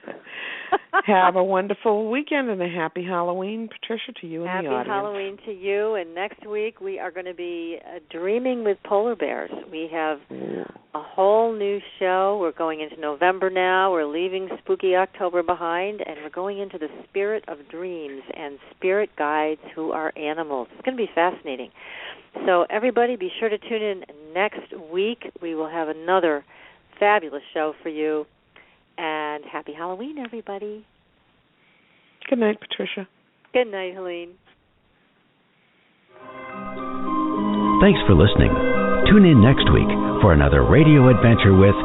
Have a wonderful weekend and a happy Halloween, Patricia, to you and the audience. Happy Halloween to you. And next week we are going to be dreaming with polar bears. We have a whole new show. We're going into November now. We're leaving spooky October behind, and we're going into the spirit of dreams and spirit guides who are animals. It's going to be fascinating. So everybody be sure to tune in next week. We will have another fabulous show for you. And happy Halloween, everybody. Good night, Patricia. Good night, Helene. Thanks for listening. Tune in next week for another radio adventure with